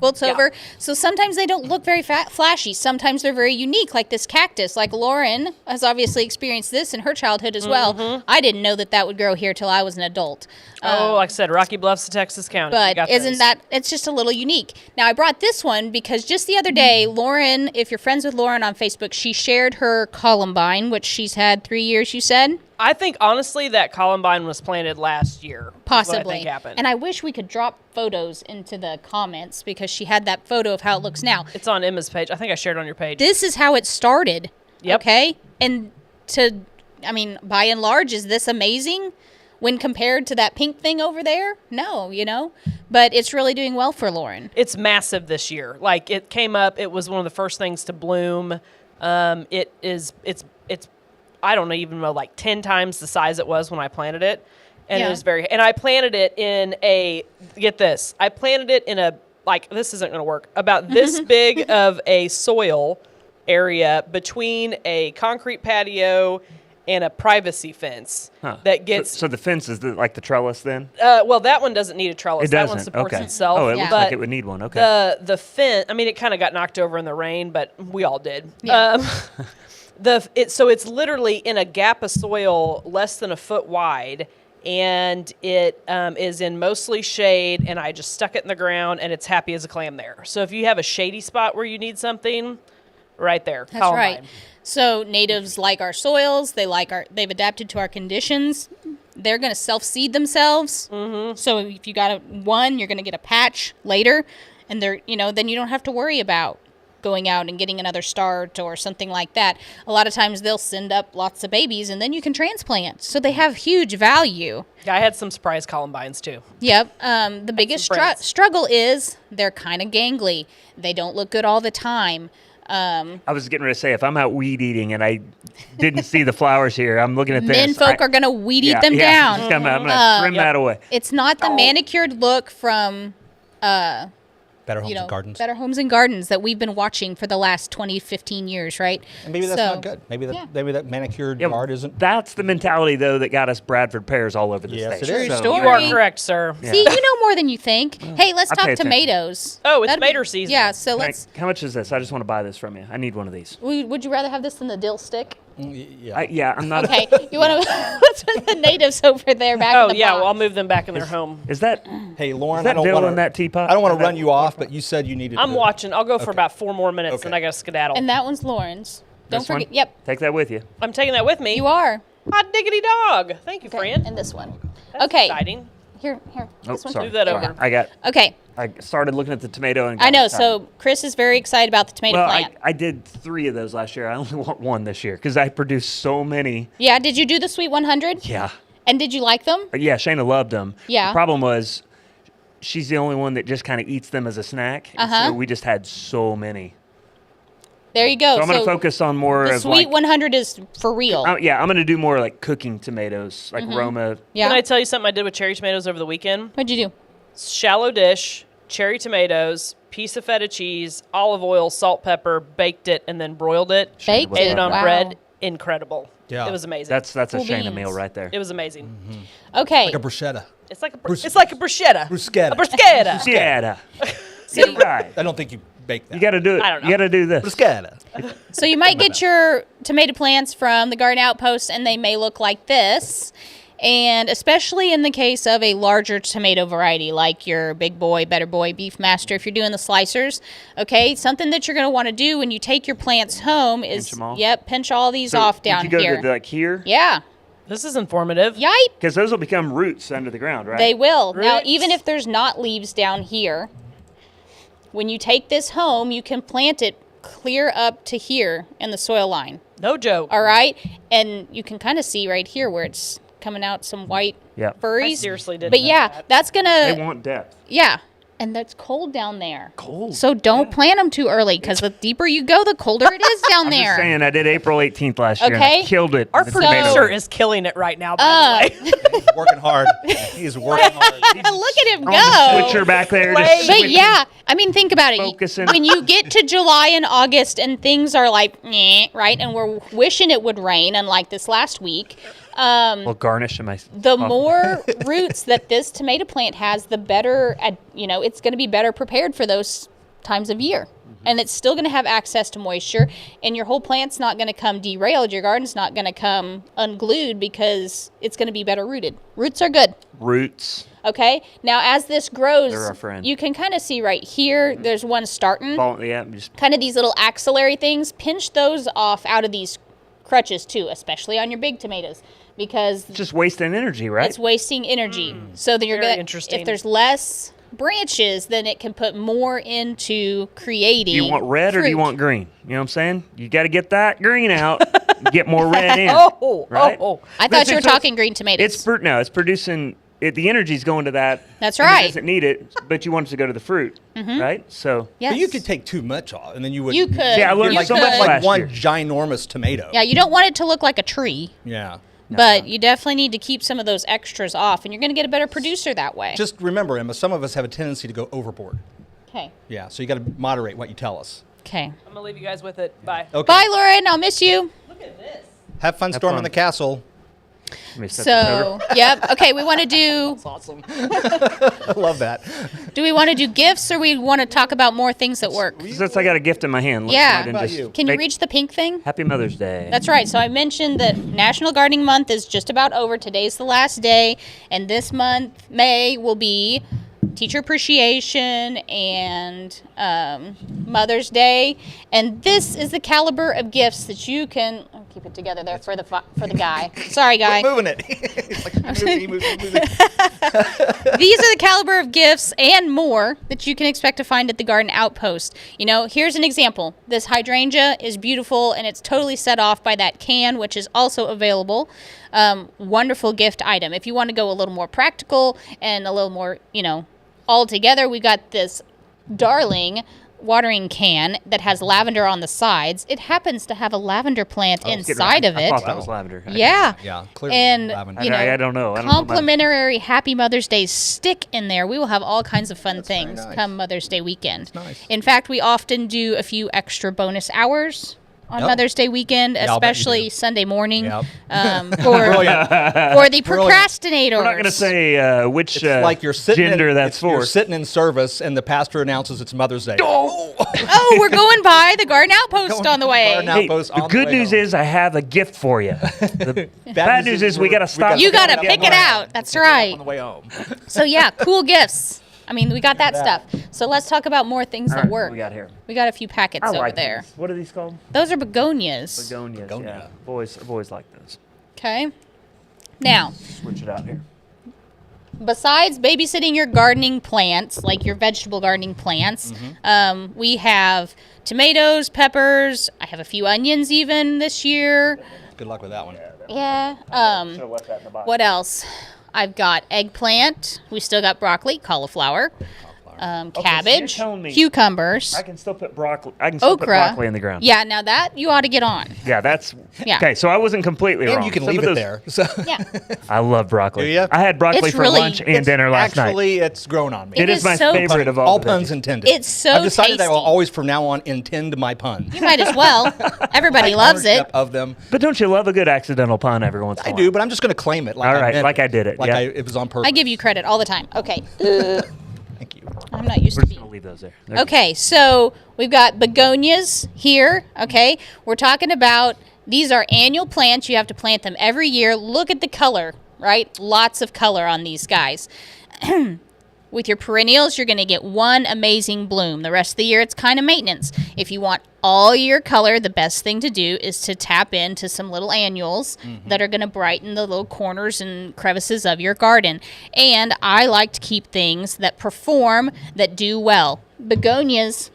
[SPEAKER 3] wilts over. So sometimes they don't look very flashy. Sometimes they're very unique, like this cactus. Like Lauren has obviously experienced this in her childhood as well. I didn't know that would grow here till I was an adult.
[SPEAKER 2] Like I said, Rocky Bluffs of Texas County. You
[SPEAKER 3] But
[SPEAKER 2] got
[SPEAKER 3] isn't
[SPEAKER 2] those.
[SPEAKER 3] that, it's just a little unique. Now, I brought this one because just the other day, Lauren, if you're friends with Lauren on Facebook, she shared her columbine, which she's had 3 years, you said?
[SPEAKER 2] I think, honestly, that columbine was planted last year. is what
[SPEAKER 3] Possibly.
[SPEAKER 2] I think happened.
[SPEAKER 3] And I wish we could drop photos into the comments because she had that photo of how it looks now.
[SPEAKER 2] It's on Emma's page. I think I shared it on your page.
[SPEAKER 3] This is how it started.
[SPEAKER 2] Yep.
[SPEAKER 3] Okay? And by and large, is this amazing when compared to that pink thing over there? No, But it's really doing well for Lauren.
[SPEAKER 2] It's massive this year. Like, it came up. It was one of the first things to bloom. It's I don't even know, like 10 times the size it was when I planted it. And
[SPEAKER 3] Yeah.
[SPEAKER 2] it was and I planted it in get this, I planted it in this isn't going to work, about this big of a soil area between a concrete patio and a privacy fence
[SPEAKER 4] Huh.
[SPEAKER 2] that gets,
[SPEAKER 4] So the fence is like the trellis then?
[SPEAKER 2] well, that one doesn't need a trellis.
[SPEAKER 4] It
[SPEAKER 2] That
[SPEAKER 4] doesn't.
[SPEAKER 2] one supports
[SPEAKER 4] Okay.
[SPEAKER 2] itself.
[SPEAKER 4] Oh, it
[SPEAKER 3] Yeah.
[SPEAKER 4] looks
[SPEAKER 2] But
[SPEAKER 4] like it would need one. Okay.
[SPEAKER 2] the fence, it kind of got knocked over in the rain, but we all did.
[SPEAKER 3] Yeah.
[SPEAKER 2] So it's literally in a gap of soil less than a foot wide, and it is in mostly shade, and I just stuck it in the ground, and it's happy as a clam there. So if you have a shady spot where you need something, right there.
[SPEAKER 3] That's right. So natives like our soils. They've adapted to our conditions. They're going to self-seed themselves. Mm-hmm. So if you got one, you're going to get a patch later, and then you don't have to worry about going out and getting another start or something like that. A lot of times they'll send up lots of babies, and then you can transplant. So they have huge value.
[SPEAKER 2] Yeah, I had some surprise columbines too.
[SPEAKER 3] Yep. The biggest
[SPEAKER 2] friends.
[SPEAKER 3] struggle is they're kind of gangly. They don't look good all the time.
[SPEAKER 4] I was getting ready to say, if I'm out weed eating and I didn't see the flowers here, I'm looking at this.
[SPEAKER 3] Men folk are going to weed eat them down.
[SPEAKER 4] I'm going to trim that away.
[SPEAKER 3] It's not the manicured look from
[SPEAKER 1] Better Homes and Gardens.
[SPEAKER 3] Better Homes and Gardens that we've been watching for the last 20, 15 years, right?
[SPEAKER 1] And maybe that's
[SPEAKER 3] So-
[SPEAKER 1] not good. Maybe that manicured
[SPEAKER 4] Yeah,
[SPEAKER 1] yard isn't.
[SPEAKER 4] That's the mentality, though, that got us Bradford pears all over the
[SPEAKER 1] Yes,
[SPEAKER 4] state.
[SPEAKER 1] it is.
[SPEAKER 3] True story.
[SPEAKER 2] You are correct, sir.
[SPEAKER 3] See, you know more than you think. Hey, let's
[SPEAKER 4] I
[SPEAKER 3] talk
[SPEAKER 4] pay attention.
[SPEAKER 3] tomatoes.
[SPEAKER 2] Oh, it's
[SPEAKER 3] That'd be-
[SPEAKER 2] tomato season.
[SPEAKER 3] Yeah, so
[SPEAKER 4] Hey,
[SPEAKER 3] let's.
[SPEAKER 4] how much is this? I just want to buy this from you. I need one of these.
[SPEAKER 3] Would you rather have this than the dill stick?
[SPEAKER 4] Yeah, I'm not.
[SPEAKER 3] Okay, you want to? Let's put the natives over there back.
[SPEAKER 2] Oh,
[SPEAKER 3] in the
[SPEAKER 2] yeah.
[SPEAKER 3] box.
[SPEAKER 2] Well, I'll move them back in their home.
[SPEAKER 4] Is that?
[SPEAKER 1] Hey, Lauren,
[SPEAKER 4] Is that
[SPEAKER 1] I don't
[SPEAKER 4] dill
[SPEAKER 1] want
[SPEAKER 4] in that teapot?
[SPEAKER 1] I don't want
[SPEAKER 4] Is
[SPEAKER 1] to
[SPEAKER 4] that-
[SPEAKER 1] run you off, but you said you needed.
[SPEAKER 2] I'm
[SPEAKER 1] to,
[SPEAKER 2] watching. I'll go for
[SPEAKER 1] Okay.
[SPEAKER 2] about 4 more minutes,
[SPEAKER 1] Okay.
[SPEAKER 2] and I got to skedaddle.
[SPEAKER 3] And that one's Lauren's. Don't
[SPEAKER 4] This one?
[SPEAKER 3] forget. Yep,
[SPEAKER 4] Take that with you.
[SPEAKER 2] I'm taking that with me.
[SPEAKER 3] you are.
[SPEAKER 2] Hot diggity dog. Thank you, friend.
[SPEAKER 3] And this one.
[SPEAKER 2] That's
[SPEAKER 3] okay.
[SPEAKER 2] exciting.
[SPEAKER 3] Here.
[SPEAKER 4] Oh,
[SPEAKER 3] This one.
[SPEAKER 4] sorry.
[SPEAKER 2] Move that
[SPEAKER 4] Sorry.
[SPEAKER 2] over.
[SPEAKER 4] I started looking at the tomato and.
[SPEAKER 3] I
[SPEAKER 4] got
[SPEAKER 3] know.
[SPEAKER 4] excited.
[SPEAKER 3] So Chris is very excited about the tomato
[SPEAKER 4] Well,
[SPEAKER 3] plant.
[SPEAKER 4] I did 3 of those last year. I only want 1 this year because I produced so many.
[SPEAKER 3] Yeah. Did you do the Sweet 100?
[SPEAKER 4] Yeah.
[SPEAKER 3] And did you like them?
[SPEAKER 4] But yeah, Shayna loved them.
[SPEAKER 3] Yeah.
[SPEAKER 4] The problem was, she's the only one that just kind of eats them as a snack. and
[SPEAKER 3] Uh-huh.
[SPEAKER 4] So we just had so many.
[SPEAKER 3] There you go.
[SPEAKER 4] So I'm going to focus on more
[SPEAKER 3] the
[SPEAKER 4] of
[SPEAKER 3] Sweet
[SPEAKER 4] like.
[SPEAKER 3] 100 is for real.
[SPEAKER 4] Yeah, I'm going to do more like cooking tomatoes, like Roma.
[SPEAKER 3] yeah.
[SPEAKER 2] Can I tell you something I did with cherry tomatoes over the weekend?
[SPEAKER 3] What'd you do?
[SPEAKER 2] Shallow dish, cherry tomatoes, piece of feta cheese, olive oil, salt, pepper, baked it, and then broiled it.
[SPEAKER 3] Baked
[SPEAKER 2] Ate
[SPEAKER 3] it.
[SPEAKER 2] it on
[SPEAKER 3] Wow.
[SPEAKER 2] bread. Incredible.
[SPEAKER 1] Yeah.
[SPEAKER 2] It was amazing.
[SPEAKER 4] That's a
[SPEAKER 3] Cool
[SPEAKER 4] Shayna
[SPEAKER 3] beans.
[SPEAKER 4] meal right there.
[SPEAKER 2] It was amazing.
[SPEAKER 3] Okay.
[SPEAKER 1] like a bruschetta.
[SPEAKER 2] It's like a
[SPEAKER 1] Brus-
[SPEAKER 2] it's like a bruschetta.
[SPEAKER 1] Bruschetta.
[SPEAKER 2] A bruschetta.
[SPEAKER 4] Yeah.
[SPEAKER 3] So,
[SPEAKER 4] Right.
[SPEAKER 1] I don't think you bake that.
[SPEAKER 4] You got to do it.
[SPEAKER 2] I don't know.
[SPEAKER 4] You got to do this.
[SPEAKER 1] bruschetta.
[SPEAKER 3] so you might get your tomato plants from the Garden Outpost, and they may look like this. And especially in the case of a larger tomato variety, like your Big Boy, Better Boy, Beef Master, if you're doing the slicers, okay, something that you're going to want to do when you take your plants home is,
[SPEAKER 4] Pinch 'em off?
[SPEAKER 3] yep, pinch all these
[SPEAKER 4] So
[SPEAKER 3] off
[SPEAKER 4] would
[SPEAKER 3] down
[SPEAKER 4] you go
[SPEAKER 3] here.
[SPEAKER 4] To like here?
[SPEAKER 3] Yeah.
[SPEAKER 2] This is informative.
[SPEAKER 3] Yipe.
[SPEAKER 4] Because those will become roots under the ground, right?
[SPEAKER 3] They will. Now,
[SPEAKER 2] Roots.
[SPEAKER 3] even if there's not leaves down here, when you take this home, you can plant it clear up to here in the soil line.
[SPEAKER 2] No joke.
[SPEAKER 3] All right? And you can kind of see right here where it's coming out some white
[SPEAKER 4] Yep.
[SPEAKER 3] furries.
[SPEAKER 2] I seriously didn't
[SPEAKER 3] But
[SPEAKER 2] know
[SPEAKER 3] yeah,
[SPEAKER 2] that.
[SPEAKER 3] that's going
[SPEAKER 4] They
[SPEAKER 3] to,
[SPEAKER 4] want depth.
[SPEAKER 3] yeah. And that's cold down there.
[SPEAKER 4] Cold.
[SPEAKER 3] So don't plant them too early because the deeper you go, the colder it is down
[SPEAKER 4] I'm
[SPEAKER 3] there.
[SPEAKER 4] just saying, I did April 18th last year. And
[SPEAKER 3] Okay.
[SPEAKER 4] I killed it.
[SPEAKER 2] Our
[SPEAKER 4] The
[SPEAKER 2] producer
[SPEAKER 4] tomato.
[SPEAKER 2] is killing it right now, by the way.
[SPEAKER 1] He's working hard. He's working hard.
[SPEAKER 3] Look at him
[SPEAKER 4] On the
[SPEAKER 3] go.
[SPEAKER 4] switcher back there.
[SPEAKER 2] Play.
[SPEAKER 4] Just
[SPEAKER 3] But
[SPEAKER 4] switching.
[SPEAKER 3] yeah, I mean, think about it.
[SPEAKER 4] Focusing.
[SPEAKER 3] When you get to July and August and things are like, right, and we're wishing it would rain, unlike this last week,
[SPEAKER 4] Well, garnish in my.
[SPEAKER 3] the
[SPEAKER 4] coffee.
[SPEAKER 3] more roots that this tomato plant has, the better, it's going to be better prepared for those times of year. And it's still going to have access to moisture, and your whole plant's not going to come derailed. Your garden's not going to come unglued because it's going to be better rooted. Roots are good.
[SPEAKER 4] Roots.
[SPEAKER 3] Okay. Now, as this grows,
[SPEAKER 4] They're our friend.
[SPEAKER 3] you can kind of see right here. There's one starting.
[SPEAKER 4] Yeah, just
[SPEAKER 3] Kind of these little axillary things. Pinch those off out of these crutches too, especially on your big tomatoes, because
[SPEAKER 4] just wasting energy, right?
[SPEAKER 3] it's wasting energy. So that you're
[SPEAKER 2] Very
[SPEAKER 3] gonna.
[SPEAKER 2] interesting.
[SPEAKER 3] If there's less branches, then it can put more into creating.
[SPEAKER 4] Do you want red or do you
[SPEAKER 3] fruit.
[SPEAKER 4] want green? You know what I'm saying? You got to get that green out, get more red in.
[SPEAKER 2] Oh,
[SPEAKER 4] right?
[SPEAKER 2] oh.
[SPEAKER 3] I thought you were talking green tomatoes.
[SPEAKER 4] It's producing. The energy's going to that.
[SPEAKER 3] That's
[SPEAKER 4] and
[SPEAKER 3] right.
[SPEAKER 4] It doesn't need it, but you want it to go to the fruit, right? So
[SPEAKER 3] Yes.
[SPEAKER 1] But you could take too much off, and then you would.
[SPEAKER 3] You could.
[SPEAKER 4] Yeah, I learned
[SPEAKER 3] You
[SPEAKER 1] like,
[SPEAKER 4] so
[SPEAKER 3] could.
[SPEAKER 4] much
[SPEAKER 1] like
[SPEAKER 4] last
[SPEAKER 1] one
[SPEAKER 4] year.
[SPEAKER 1] ginormous tomato.
[SPEAKER 3] Yeah, you don't want it to look like a tree,
[SPEAKER 1] Yeah.
[SPEAKER 3] but you definitely need to keep some of those extras off, and you're going to get a better producer that way.
[SPEAKER 1] Just remember, Emma, some of us have a tendency to go overboard.
[SPEAKER 3] Okay.
[SPEAKER 1] Yeah, so you got to moderate what you tell us.
[SPEAKER 3] Okay.
[SPEAKER 2] I'm going to leave you guys with it. Bye.
[SPEAKER 1] Okay.
[SPEAKER 3] Bye, Lauren. I'll miss you.
[SPEAKER 2] Look at this.
[SPEAKER 1] Have fun storming
[SPEAKER 4] fun.
[SPEAKER 1] the castle.
[SPEAKER 4] let me set this over.
[SPEAKER 3] So, yep. Okay, we want to do.
[SPEAKER 2] That's awesome.
[SPEAKER 1] I love that.
[SPEAKER 3] Do we want to do gifts, or we want to talk about more things that work?
[SPEAKER 4] Since I got a gift in my hand, let's
[SPEAKER 3] Yeah.
[SPEAKER 4] go ahead and
[SPEAKER 1] What about
[SPEAKER 4] just
[SPEAKER 1] you?
[SPEAKER 3] Can you
[SPEAKER 4] make-
[SPEAKER 3] reach the pink thing?
[SPEAKER 4] Happy Mother's Day.
[SPEAKER 3] That's right. So I mentioned that National Gardening Month is just about over. Today's the last day, and this month, May, will be Teacher Appreciation and Mother's Day. And this is the caliber of gifts that you can I'll keep it together there for the guy. Sorry, guy.
[SPEAKER 1] Moving it. He's like, he moves it.
[SPEAKER 3] These are the caliber of gifts and more that you can expect to find at the Garden Outpost. You know, here's an example. This hydrangea is beautiful, and it's totally set off by that can, which is also available. Wonderful gift item. If you want to go a little more practical and a little more, all together, we got this darling watering can that has lavender on the sides. It happens to have a lavender plant inside of
[SPEAKER 4] I
[SPEAKER 3] it.
[SPEAKER 4] thought that was lavender.
[SPEAKER 3] Yeah.
[SPEAKER 1] Yeah, clearly
[SPEAKER 3] And,
[SPEAKER 1] lavender.
[SPEAKER 3] you know,
[SPEAKER 4] I don't know. I don't know
[SPEAKER 3] complimentary Happy Mother's Day stick in there. We will have all kinds of fun
[SPEAKER 1] very
[SPEAKER 3] things
[SPEAKER 1] nice.
[SPEAKER 3] come Mother's Day weekend.
[SPEAKER 1] That's nice.
[SPEAKER 3] In fact, we often do a few extra bonus hours on
[SPEAKER 1] Yep.
[SPEAKER 3] Mother's Day weekend,
[SPEAKER 1] I'll bet you
[SPEAKER 3] especially
[SPEAKER 1] do.
[SPEAKER 3] Sunday morning
[SPEAKER 1] Yep.
[SPEAKER 3] for the procrastinators.
[SPEAKER 4] We're not going to say which
[SPEAKER 1] It's like you're sitting
[SPEAKER 4] gender
[SPEAKER 1] in,
[SPEAKER 4] that's
[SPEAKER 1] you're
[SPEAKER 4] for.
[SPEAKER 1] sitting in service, and the pastor announces it's Mother's Day.
[SPEAKER 3] Oh, we're going by the Garden Outpost on the way.
[SPEAKER 1] Garden
[SPEAKER 4] Hey,
[SPEAKER 1] Outpost
[SPEAKER 4] the
[SPEAKER 1] on
[SPEAKER 4] good
[SPEAKER 1] way
[SPEAKER 4] news
[SPEAKER 1] home.
[SPEAKER 4] is I have a gift for you. The bad news is we got to stop.
[SPEAKER 3] You got to
[SPEAKER 1] Yeah,
[SPEAKER 3] pick it out. That's right.
[SPEAKER 1] on the way home.
[SPEAKER 3] So yeah, cool gifts. I mean, we got that stuff. So let's talk about more things
[SPEAKER 4] All
[SPEAKER 3] that
[SPEAKER 4] right, what
[SPEAKER 3] work.
[SPEAKER 4] we got here.
[SPEAKER 3] We got a few packets
[SPEAKER 4] I
[SPEAKER 3] over
[SPEAKER 4] like
[SPEAKER 3] there.
[SPEAKER 4] these. What are these called?
[SPEAKER 3] Those are begonias.
[SPEAKER 4] Begonias.
[SPEAKER 1] Begonia.
[SPEAKER 4] Yeah. I've always liked those.
[SPEAKER 3] Okay. Now,
[SPEAKER 4] Switch it out here.
[SPEAKER 3] besides babysitting your gardening plants, like your vegetable gardening plants, we have tomatoes, peppers. I have a few onions even this year.
[SPEAKER 1] Good luck with that one.
[SPEAKER 3] Yeah.
[SPEAKER 4] Should've left that in the box.
[SPEAKER 3] What else? I've got eggplant. We still got broccoli, cauliflower,
[SPEAKER 4] so you're
[SPEAKER 3] cabbage,
[SPEAKER 4] telling me-
[SPEAKER 3] cucumbers,
[SPEAKER 4] I can still put broccoli. I can still put
[SPEAKER 3] okra.
[SPEAKER 4] broccoli in the ground.
[SPEAKER 3] Yeah, now that you ought to get on.
[SPEAKER 4] Yeah, that's
[SPEAKER 3] Yeah.
[SPEAKER 4] okay. So I wasn't completely
[SPEAKER 1] And
[SPEAKER 4] wrong.
[SPEAKER 1] you can
[SPEAKER 4] Some
[SPEAKER 1] leave
[SPEAKER 4] of
[SPEAKER 1] it
[SPEAKER 4] those-
[SPEAKER 1] there. So
[SPEAKER 3] Yeah.
[SPEAKER 4] I love broccoli.
[SPEAKER 1] Do ya?
[SPEAKER 4] I had broccoli
[SPEAKER 3] It's
[SPEAKER 4] for
[SPEAKER 3] really-
[SPEAKER 4] lunch and
[SPEAKER 3] it's
[SPEAKER 4] dinner last night.
[SPEAKER 1] actually, it's grown on me.
[SPEAKER 3] It
[SPEAKER 4] It is
[SPEAKER 3] is
[SPEAKER 4] my
[SPEAKER 3] so-
[SPEAKER 4] favorite of all.
[SPEAKER 1] All
[SPEAKER 4] the
[SPEAKER 1] puns
[SPEAKER 4] veggies.
[SPEAKER 1] intended.
[SPEAKER 3] It's so
[SPEAKER 1] I've decided that I will
[SPEAKER 3] tasty.
[SPEAKER 1] always from now on intend my puns.
[SPEAKER 3] You might as well. Everybody
[SPEAKER 1] Take
[SPEAKER 3] loves
[SPEAKER 1] ownership
[SPEAKER 3] it.
[SPEAKER 1] of them.
[SPEAKER 4] But don't you love a good accidental pun every once in a
[SPEAKER 1] I
[SPEAKER 4] while?
[SPEAKER 1] do, but I'm just going to claim it. Like
[SPEAKER 4] All
[SPEAKER 1] I
[SPEAKER 4] right,
[SPEAKER 1] meant
[SPEAKER 4] like I did it,
[SPEAKER 1] Like
[SPEAKER 4] yeah.
[SPEAKER 1] it was on purpose.
[SPEAKER 3] I give you credit all the time. Okay.
[SPEAKER 1] Thank you.
[SPEAKER 3] I'm not used
[SPEAKER 4] We're
[SPEAKER 3] to
[SPEAKER 4] just
[SPEAKER 3] being.
[SPEAKER 4] gonna leave those there. They're
[SPEAKER 3] Okay, so we've got begonias here. Okay, we're talking about these are annual plants. You have to plant them every year. Look at the color, right? Lots of color on these guys. With your perennials, you're going to get one amazing bloom. The rest of the year, it's kind of maintenance. If you want all year color, the best thing to do is to tap into some little annuals that are going to brighten the little corners and crevices of your garden. And I like to keep things that perform, that do well. Begonias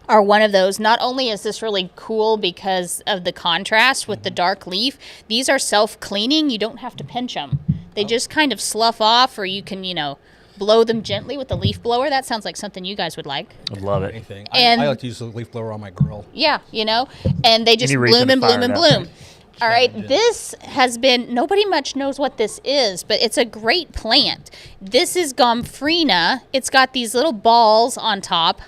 [SPEAKER 3] are one of those. Not only is this really cool because of the contrast with the dark leaf, these are self-cleaning. You don't have to pinch them. They just kind of slough off, or you can, blow them gently with the leaf blower. That sounds like something you guys would like.
[SPEAKER 4] I love it.
[SPEAKER 1] Anything.
[SPEAKER 3] And-
[SPEAKER 1] I like to use the leaf blower on my grill.
[SPEAKER 3] Yeah, and they just
[SPEAKER 4] Any reason
[SPEAKER 3] bloom
[SPEAKER 4] to
[SPEAKER 3] and bloom
[SPEAKER 4] fire
[SPEAKER 3] and
[SPEAKER 4] it up,
[SPEAKER 3] bloom.
[SPEAKER 4] right?
[SPEAKER 3] All right, this has been, nobody much knows what this is, but it's a great plant. This is Gomphrena. It's got these little balls on top.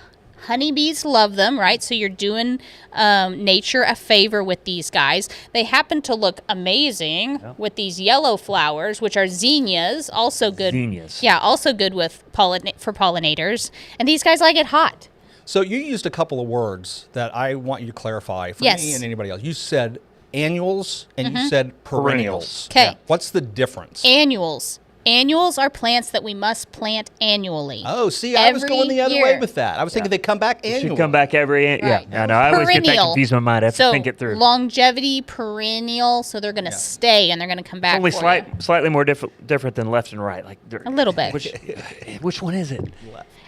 [SPEAKER 3] Honeybees love them, right? So you're doing nature a favor with these guys. They happen to look amazing with these yellow flowers, which are zinnias, also good.
[SPEAKER 4] Zinnias.
[SPEAKER 3] Yeah, also good with for pollinators. And these guys like it hot.
[SPEAKER 1] So you used a couple of words that I want you to clarify for
[SPEAKER 3] Yes.
[SPEAKER 1] me and anybody else. You said annuals and you said perennials.
[SPEAKER 3] Okay.
[SPEAKER 1] What's the difference?
[SPEAKER 3] Annuals. Annuals are plants that we must plant annually.
[SPEAKER 1] Oh, see, I was
[SPEAKER 3] Every
[SPEAKER 1] going the other
[SPEAKER 3] year.
[SPEAKER 1] way with that. I was thinking they come back
[SPEAKER 4] It
[SPEAKER 1] annually.
[SPEAKER 4] should come back every.
[SPEAKER 3] Right.
[SPEAKER 4] Yeah, I know. I always get that
[SPEAKER 3] Perennial.
[SPEAKER 4] confused in my mind. I have
[SPEAKER 3] So
[SPEAKER 4] to think it through.
[SPEAKER 3] longevity, perennial, so they're going to stay and they're going to come back.
[SPEAKER 4] Only
[SPEAKER 3] for you.
[SPEAKER 4] slightly more different than left and right. Like
[SPEAKER 3] A little bit.
[SPEAKER 4] Which one is it?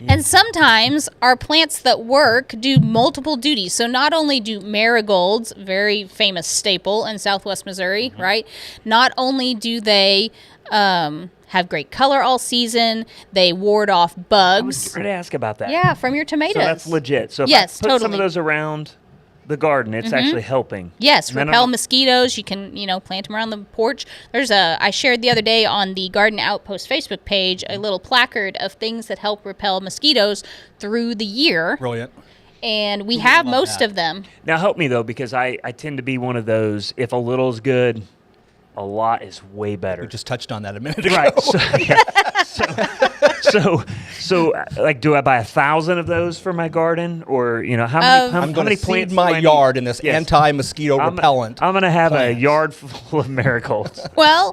[SPEAKER 3] And sometimes our plants that work do multiple duties. So not only do marigolds, very famous staple in Southwest Missouri, right? Not only do they have great color all season, they ward off
[SPEAKER 4] I was
[SPEAKER 3] bugs.
[SPEAKER 4] going to ask about that.
[SPEAKER 3] Yeah, from your tomatoes.
[SPEAKER 4] So that's legit. So if
[SPEAKER 3] Yes,
[SPEAKER 4] I put some
[SPEAKER 3] totally.
[SPEAKER 4] of those around the garden, it's actually helping.
[SPEAKER 3] Yes,
[SPEAKER 4] And then
[SPEAKER 3] repel
[SPEAKER 4] I'm-
[SPEAKER 3] mosquitoes. You can, plant them around the porch. I shared the other day on the Garden Outpost Facebook page a little placard of things that help repel mosquitoes through the year.
[SPEAKER 1] Brilliant.
[SPEAKER 3] And we have
[SPEAKER 1] love
[SPEAKER 3] most
[SPEAKER 1] that.
[SPEAKER 3] of them.
[SPEAKER 4] Now help me though, because I tend to be one of those. If a little's good, a lot is way better.
[SPEAKER 1] We just touched on that a minute ago.
[SPEAKER 4] Right. So, yeah. so, like, do I buy 1,000 of those for my garden, or how many? How
[SPEAKER 1] I'm going
[SPEAKER 4] many
[SPEAKER 1] to seed
[SPEAKER 4] plants do
[SPEAKER 1] my
[SPEAKER 4] I need?
[SPEAKER 1] yard in this
[SPEAKER 4] Yes.
[SPEAKER 1] anti-mosquito repellent.
[SPEAKER 4] I'm gonna have
[SPEAKER 1] plants.
[SPEAKER 4] a yard full of marigolds.
[SPEAKER 3] Well,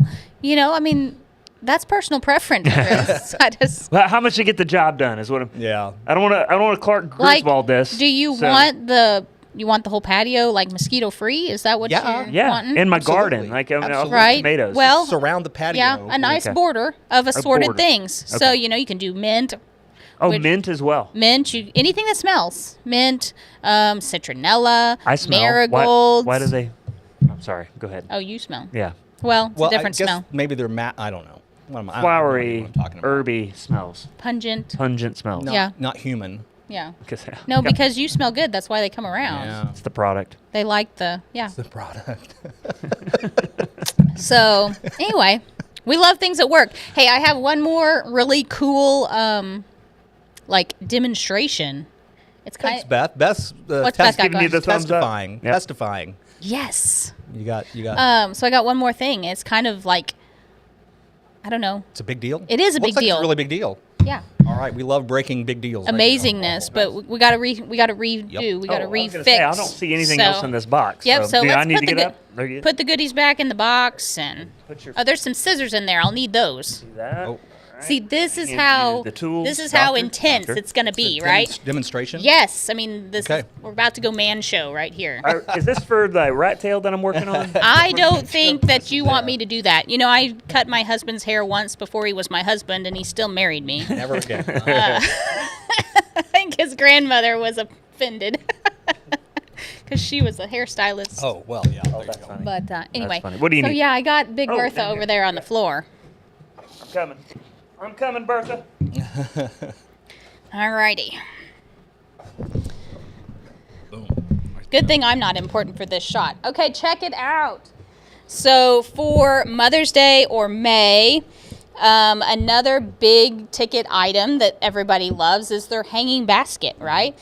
[SPEAKER 3] that's personal preference. Chris. I just
[SPEAKER 4] Well, how much to get the job done is what I'm.
[SPEAKER 1] Yeah.
[SPEAKER 4] I don't want to Clark
[SPEAKER 3] like.
[SPEAKER 4] Griswold this.
[SPEAKER 3] Do you
[SPEAKER 4] so-
[SPEAKER 3] want the whole patio like mosquito free? Is that what
[SPEAKER 1] Yeah.
[SPEAKER 3] you're
[SPEAKER 4] Yeah,
[SPEAKER 3] wanting?
[SPEAKER 4] in my
[SPEAKER 1] Absolutely.
[SPEAKER 4] garden, like
[SPEAKER 1] Absolutely.
[SPEAKER 3] Right.
[SPEAKER 4] tomatoes.
[SPEAKER 3] Well,
[SPEAKER 1] Surround the patio.
[SPEAKER 3] yeah, a nice
[SPEAKER 4] Okay.
[SPEAKER 3] border of assorted
[SPEAKER 4] border.
[SPEAKER 3] things. So
[SPEAKER 4] Okay.
[SPEAKER 3] you can do mint.
[SPEAKER 4] oh,
[SPEAKER 3] which-
[SPEAKER 4] mint as well.
[SPEAKER 3] Mint, anything that smells. Mint, citronella,
[SPEAKER 4] I smell.
[SPEAKER 3] marigolds.
[SPEAKER 4] Why do they? I'm sorry. Go ahead.
[SPEAKER 3] Oh, you smell.
[SPEAKER 4] Yeah.
[SPEAKER 3] Well, it's
[SPEAKER 1] Well,
[SPEAKER 3] a different
[SPEAKER 1] I guess
[SPEAKER 3] smell.
[SPEAKER 1] maybe they're I don't know. What am I don't know
[SPEAKER 4] Flowery,
[SPEAKER 1] what I'm talking about.
[SPEAKER 4] herby smells.
[SPEAKER 3] Pungent.
[SPEAKER 4] Pungent smells.
[SPEAKER 1] Not,
[SPEAKER 3] Yeah.
[SPEAKER 1] Not human.
[SPEAKER 3] Yeah.
[SPEAKER 4] Because
[SPEAKER 3] No, because you smell good. That's why they come around.
[SPEAKER 1] Yeah.
[SPEAKER 4] it's the product.
[SPEAKER 3] They like the
[SPEAKER 1] The product.
[SPEAKER 3] So anyway, we love things that work. Hey, I have one more really cool like demonstration. It's kind
[SPEAKER 1] Thanks, Beth. Beth's
[SPEAKER 3] What's Beth got
[SPEAKER 4] Giving you
[SPEAKER 3] going?
[SPEAKER 4] the thumbs up.
[SPEAKER 1] testifying.
[SPEAKER 4] Yep.
[SPEAKER 1] Testifying.
[SPEAKER 3] Yes.
[SPEAKER 1] You got.
[SPEAKER 3] So I got one more thing. It's kind of like, I don't know.
[SPEAKER 1] It's a big deal.
[SPEAKER 3] It is a
[SPEAKER 1] Looks
[SPEAKER 3] big
[SPEAKER 1] like
[SPEAKER 3] deal.
[SPEAKER 1] It's a really big deal.
[SPEAKER 3] Yeah.
[SPEAKER 1] All right, we love breaking big deals. right now.
[SPEAKER 3] Amazingness, but we got to redo. We got to
[SPEAKER 4] I was
[SPEAKER 3] refix.
[SPEAKER 4] gonna say, I don't see anything
[SPEAKER 3] So-
[SPEAKER 4] else in this box.
[SPEAKER 3] Yep. So
[SPEAKER 4] do
[SPEAKER 3] let's
[SPEAKER 4] I need
[SPEAKER 3] put
[SPEAKER 4] to
[SPEAKER 3] the
[SPEAKER 4] get up? There you
[SPEAKER 3] put the goodies back in the box, and
[SPEAKER 4] Put your-
[SPEAKER 3] there's some scissors in there. I'll need those.
[SPEAKER 4] See that?
[SPEAKER 1] Oh.
[SPEAKER 3] See, this is
[SPEAKER 4] Need to
[SPEAKER 3] how
[SPEAKER 4] use the tools,
[SPEAKER 3] this is how
[SPEAKER 4] doctor,
[SPEAKER 3] intense
[SPEAKER 4] doctor.
[SPEAKER 3] it's going to be,
[SPEAKER 1] It's a
[SPEAKER 3] right?
[SPEAKER 1] Demonstration.
[SPEAKER 3] Yes. I mean, this
[SPEAKER 1] Okay.
[SPEAKER 3] is, we're about to go man show right here.
[SPEAKER 4] Is this for the rat tail that I'm working on?
[SPEAKER 3] I don't think that you want me to do that. You know, I cut my husband's hair once before he was my husband, and he still married me.
[SPEAKER 1] Never again.
[SPEAKER 3] I think his grandmother was offended because she was a hairstylist.
[SPEAKER 1] Oh well, yeah. there you
[SPEAKER 4] That's
[SPEAKER 1] go.
[SPEAKER 4] funny.
[SPEAKER 3] But anyway,
[SPEAKER 4] funny. What do you
[SPEAKER 3] so
[SPEAKER 4] need?
[SPEAKER 3] yeah, I got Big
[SPEAKER 4] Oh,
[SPEAKER 3] Bertha
[SPEAKER 4] down
[SPEAKER 3] over
[SPEAKER 4] here.
[SPEAKER 3] there on the floor.
[SPEAKER 4] I'm coming. I'm coming, Bertha.
[SPEAKER 3] Alrighty.
[SPEAKER 1] Boom.
[SPEAKER 3] Good thing I'm not important for this shot. Okay, check it out. So for Mother's Day or May, another big ticket item that everybody loves is their hanging basket, right?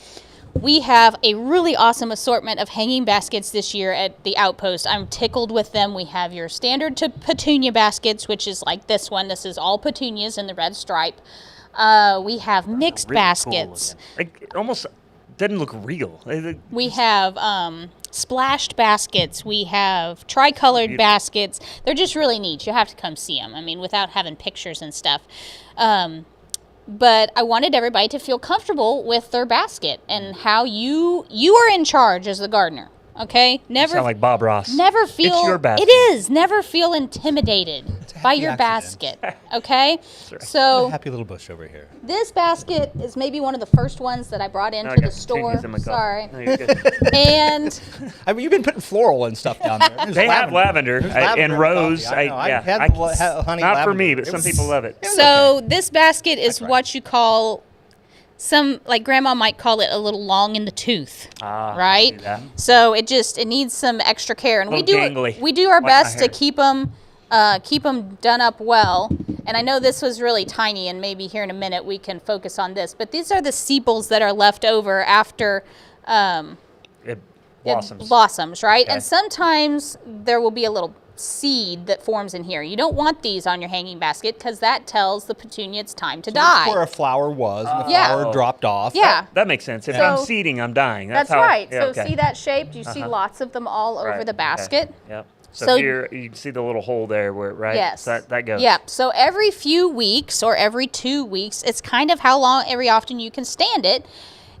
[SPEAKER 3] We have a really awesome assortment of hanging baskets this year at the Outpost. I'm tickled with them. We have your standard petunia baskets, which is like this one. This is all petunias in the red stripe. We have mixed
[SPEAKER 4] Really cool
[SPEAKER 3] baskets.
[SPEAKER 4] looking. Like, it almost doesn't look real.
[SPEAKER 3] We have splashed baskets. We have tricolored
[SPEAKER 4] Beautiful.
[SPEAKER 3] baskets. They're just really neat. You have to come see them. I mean, without having pictures and stuff. But I wanted everybody to feel comfortable with their basket and how you are in charge as the gardener. Okay, never
[SPEAKER 4] Sound like Bob Ross.
[SPEAKER 3] never feel
[SPEAKER 4] It's your basket.
[SPEAKER 3] It is never feel intimidated by
[SPEAKER 1] happy
[SPEAKER 3] your
[SPEAKER 1] accident.
[SPEAKER 3] basket. Okay,
[SPEAKER 4] right.
[SPEAKER 3] so
[SPEAKER 1] Happy little bush over here.
[SPEAKER 3] this basket is maybe one of the first ones that I brought
[SPEAKER 4] Now
[SPEAKER 3] into
[SPEAKER 4] I
[SPEAKER 3] the
[SPEAKER 4] got
[SPEAKER 3] store.
[SPEAKER 4] petunias in my coffee.
[SPEAKER 3] Sorry,
[SPEAKER 4] No, you're good.
[SPEAKER 3] and
[SPEAKER 1] I mean, you've been putting floral and stuff down there. There's
[SPEAKER 4] They have lavender
[SPEAKER 1] There's
[SPEAKER 4] and
[SPEAKER 1] lavender in the
[SPEAKER 4] rose.
[SPEAKER 1] coffee. I know. I
[SPEAKER 4] yeah,
[SPEAKER 1] had honey
[SPEAKER 4] not for
[SPEAKER 1] lavender.
[SPEAKER 4] me, but
[SPEAKER 1] It
[SPEAKER 4] some
[SPEAKER 1] was-
[SPEAKER 4] people love it.
[SPEAKER 1] was
[SPEAKER 3] so
[SPEAKER 1] okay.
[SPEAKER 3] this basket is
[SPEAKER 1] right.
[SPEAKER 3] what you call some, like grandma might call it, a little long in the tooth.
[SPEAKER 4] Ah, I
[SPEAKER 3] Right?
[SPEAKER 4] see that.
[SPEAKER 3] So it needs some extra care, and
[SPEAKER 4] Little gangly,
[SPEAKER 3] we do our
[SPEAKER 4] like my
[SPEAKER 3] best to
[SPEAKER 4] hair.
[SPEAKER 3] keep them done up well. And I know this was really tiny, and maybe here in a minute we can focus on this. But these are the sepals that are left over after
[SPEAKER 4] It
[SPEAKER 3] it
[SPEAKER 4] blossoms.
[SPEAKER 3] blossoms, right?
[SPEAKER 4] Okay.
[SPEAKER 3] And sometimes there will be a little seed that forms in here. You don't want these on your hanging basket because that tells the petunia it's time to die.
[SPEAKER 1] That's where a flower was, and the
[SPEAKER 3] Yeah.
[SPEAKER 1] flower dropped off.
[SPEAKER 3] Yeah.
[SPEAKER 4] That makes sense. If
[SPEAKER 3] So-
[SPEAKER 4] I'm seeding, I'm dying.
[SPEAKER 3] That's
[SPEAKER 4] how,
[SPEAKER 3] right.
[SPEAKER 4] yeah,
[SPEAKER 3] So
[SPEAKER 4] okay.
[SPEAKER 3] see that shape? You see lots of them all over
[SPEAKER 4] Right,
[SPEAKER 3] the
[SPEAKER 4] okay.
[SPEAKER 3] basket.
[SPEAKER 4] Yep. So,
[SPEAKER 3] So-
[SPEAKER 4] here you can see the little hole there, where right?
[SPEAKER 3] Yes.
[SPEAKER 4] So that goes.
[SPEAKER 3] Yeah. So every few weeks or every 2 weeks, it's kind of how long, every often you can stand it.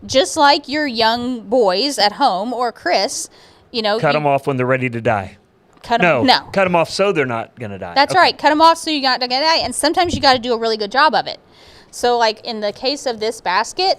[SPEAKER 3] Just like your young boys at home or Chris,
[SPEAKER 4] Cut
[SPEAKER 3] you
[SPEAKER 4] them off when they're ready to die.
[SPEAKER 3] Cut
[SPEAKER 4] No.
[SPEAKER 3] them. No.
[SPEAKER 4] Cut them off so they're not gonna die.
[SPEAKER 3] That's
[SPEAKER 4] Okay.
[SPEAKER 3] right. Cut them off so you got to get out. And sometimes you got to do a really good job of it. So like in the case of this basket,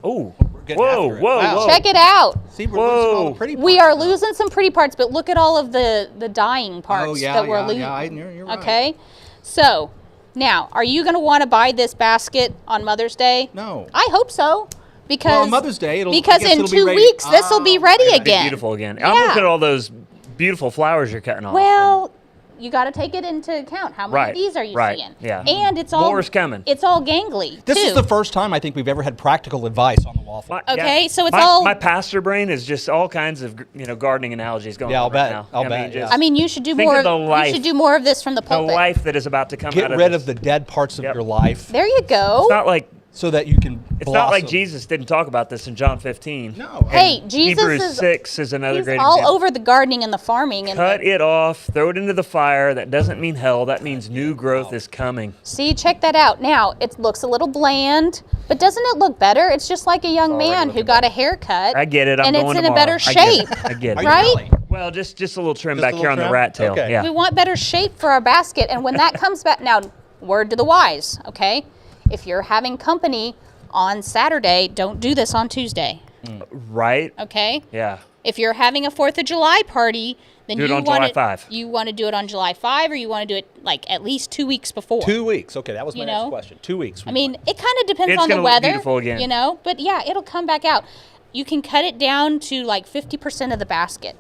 [SPEAKER 4] Oh.
[SPEAKER 1] getting
[SPEAKER 4] Whoa.
[SPEAKER 1] after it.
[SPEAKER 4] Whoa.
[SPEAKER 1] Wow.
[SPEAKER 4] Whoa.
[SPEAKER 3] check it out.
[SPEAKER 1] See, we're losing all
[SPEAKER 4] Whoa.
[SPEAKER 1] the pretty
[SPEAKER 3] We
[SPEAKER 1] parts
[SPEAKER 3] are
[SPEAKER 1] now.
[SPEAKER 3] losing some pretty parts, but look at all of the dying parts
[SPEAKER 1] Oh, yeah,
[SPEAKER 3] that we're
[SPEAKER 1] yeah,
[SPEAKER 3] losing.
[SPEAKER 1] yeah, you're right.
[SPEAKER 3] Okay. So now, are you going to want to buy this basket on Mother's Day?
[SPEAKER 1] No.
[SPEAKER 3] I hope so. Because
[SPEAKER 1] Well, on Mother's Day, I
[SPEAKER 3] because
[SPEAKER 1] guess
[SPEAKER 3] in
[SPEAKER 1] it'll be
[SPEAKER 3] 2
[SPEAKER 1] ready.
[SPEAKER 3] weeks this will be ready
[SPEAKER 1] It'll be
[SPEAKER 3] again.
[SPEAKER 4] Beautiful again.
[SPEAKER 3] Yeah.
[SPEAKER 4] I'm looking at all those beautiful flowers you're cutting off.
[SPEAKER 3] Well, you got to take it into account. How many
[SPEAKER 4] Right,
[SPEAKER 3] of these are you
[SPEAKER 4] right,
[SPEAKER 3] seeing?
[SPEAKER 4] yeah.
[SPEAKER 3] And it's all
[SPEAKER 4] More's coming.
[SPEAKER 3] It's all gangly
[SPEAKER 1] This
[SPEAKER 3] too.
[SPEAKER 1] is the first time I think we've ever had practical advice on the waffle.
[SPEAKER 3] Okay, so it's
[SPEAKER 4] my,
[SPEAKER 3] all-
[SPEAKER 4] my pastor brain is just all kinds of gardening analogies going
[SPEAKER 1] Yeah,
[SPEAKER 4] on
[SPEAKER 1] I'll
[SPEAKER 4] right
[SPEAKER 1] bet.
[SPEAKER 4] now.
[SPEAKER 1] I'll
[SPEAKER 4] I
[SPEAKER 1] bet,
[SPEAKER 4] mean,
[SPEAKER 1] yeah.
[SPEAKER 4] just
[SPEAKER 3] I mean, you should do
[SPEAKER 4] think
[SPEAKER 3] more.
[SPEAKER 4] of the
[SPEAKER 3] You
[SPEAKER 4] life.
[SPEAKER 3] should do more of this from the
[SPEAKER 4] the
[SPEAKER 3] pulpit.
[SPEAKER 4] life that is about to come
[SPEAKER 1] Get
[SPEAKER 4] out of
[SPEAKER 1] rid
[SPEAKER 4] this.
[SPEAKER 1] of the dead parts of
[SPEAKER 4] Yep.
[SPEAKER 1] your life
[SPEAKER 3] There you go.
[SPEAKER 4] It's not like
[SPEAKER 1] so that you can
[SPEAKER 4] it's not like
[SPEAKER 1] blossom.
[SPEAKER 4] Jesus didn't talk about this in John 15.
[SPEAKER 1] No.
[SPEAKER 3] Hey, Jesus
[SPEAKER 4] Hebrews
[SPEAKER 3] is
[SPEAKER 4] 6 is another
[SPEAKER 3] he's
[SPEAKER 4] great
[SPEAKER 3] all
[SPEAKER 4] example.
[SPEAKER 3] over the gardening and the farming and
[SPEAKER 4] Cut it off, throw it into the fire. That doesn't mean hell. That means new growth is coming.
[SPEAKER 3] see, check that out. Now it looks a little bland, but doesn't it look better? It's just like a young
[SPEAKER 4] already
[SPEAKER 3] man who
[SPEAKER 4] looking
[SPEAKER 3] got a haircut.
[SPEAKER 4] I get it. I'm
[SPEAKER 3] and
[SPEAKER 4] going
[SPEAKER 3] it's in
[SPEAKER 4] tomorrow.
[SPEAKER 3] a better
[SPEAKER 4] I get
[SPEAKER 3] shape.
[SPEAKER 4] it. I get
[SPEAKER 1] Are
[SPEAKER 4] it.
[SPEAKER 1] you
[SPEAKER 3] Right?
[SPEAKER 1] really?
[SPEAKER 4] Well, just a little trim
[SPEAKER 1] Just a
[SPEAKER 4] back here
[SPEAKER 1] little
[SPEAKER 4] on the
[SPEAKER 1] trim?
[SPEAKER 4] rat tail.
[SPEAKER 1] Okay.
[SPEAKER 4] Yeah.
[SPEAKER 3] We want better shape for our basket, and when that comes back, now word to the wise, okay? If you're having company on Saturday, don't do this on Tuesday,
[SPEAKER 4] Right?
[SPEAKER 3] okay?
[SPEAKER 4] Yeah.
[SPEAKER 3] If you're having a 4th of July party, then
[SPEAKER 4] Do it
[SPEAKER 3] you
[SPEAKER 4] on
[SPEAKER 3] want
[SPEAKER 4] July 5.
[SPEAKER 3] You want to do it on July 5, or you want to do it like at least 2 weeks before.
[SPEAKER 1] 2 weeks. Okay, that was my
[SPEAKER 3] You
[SPEAKER 1] next
[SPEAKER 3] know?
[SPEAKER 1] question. 2 weeks.
[SPEAKER 3] I mean, it kind of depends
[SPEAKER 4] It's
[SPEAKER 3] on the
[SPEAKER 4] gonna look
[SPEAKER 3] weather,
[SPEAKER 4] beautiful again.
[SPEAKER 3] you know. But yeah, it'll come back out. You can cut it down to like 50% of the basket.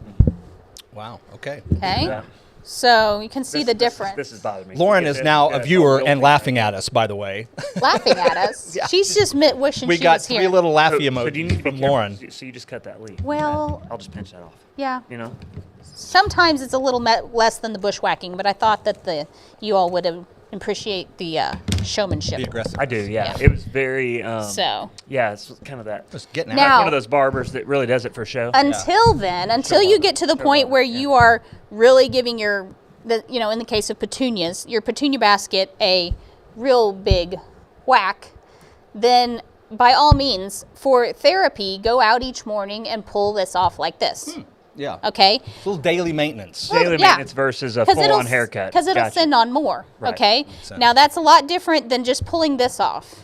[SPEAKER 1] wow. Okay.
[SPEAKER 3] Okay,
[SPEAKER 4] Yeah.
[SPEAKER 3] so you can see the difference.
[SPEAKER 4] This is bothering me.
[SPEAKER 1] Lauren
[SPEAKER 4] Get
[SPEAKER 1] is
[SPEAKER 4] this,
[SPEAKER 1] now
[SPEAKER 4] yeah,
[SPEAKER 1] a
[SPEAKER 4] it's
[SPEAKER 1] viewer
[SPEAKER 4] all
[SPEAKER 1] and
[SPEAKER 4] wilting.
[SPEAKER 1] laughing at us, by the way.
[SPEAKER 3] Laughing at us. She's just wishing
[SPEAKER 1] We
[SPEAKER 3] she
[SPEAKER 1] got
[SPEAKER 3] was
[SPEAKER 1] 3
[SPEAKER 3] here.
[SPEAKER 1] little laughy
[SPEAKER 4] So do you need
[SPEAKER 1] emojis
[SPEAKER 4] to be
[SPEAKER 1] from
[SPEAKER 4] careful?
[SPEAKER 1] Lauren.
[SPEAKER 4] So you just cut that leaf.
[SPEAKER 3] Well,
[SPEAKER 4] I'll just pinch that off.
[SPEAKER 3] yeah.
[SPEAKER 4] You know?
[SPEAKER 3] Sometimes it's a little less than the bushwhacking, but I thought that you all would appreciate the showmanship.
[SPEAKER 1] Be aggressive.
[SPEAKER 4] I do, yeah.
[SPEAKER 3] Yeah.
[SPEAKER 4] It was very,
[SPEAKER 3] So
[SPEAKER 4] yeah, it's kind of that.
[SPEAKER 1] Just getting
[SPEAKER 3] Now-
[SPEAKER 1] out.
[SPEAKER 4] One of those barbers that really does it for show.
[SPEAKER 3] until then, until you get to the point where you are really giving in the case of petunias, your petunia basket a real big whack, then by all means, for therapy, go out each morning and pull this off like this.
[SPEAKER 1] Yeah.
[SPEAKER 3] Okay?
[SPEAKER 1] It's a little daily maintenance.
[SPEAKER 4] Daily
[SPEAKER 3] yeah.
[SPEAKER 4] maintenance versus a full-on haircut.
[SPEAKER 3] Because it'll
[SPEAKER 4] Gotcha.
[SPEAKER 3] send on more.
[SPEAKER 4] Right.
[SPEAKER 3] Okay?
[SPEAKER 1] Makes sense.
[SPEAKER 3] Now that's a lot different than just pulling this off.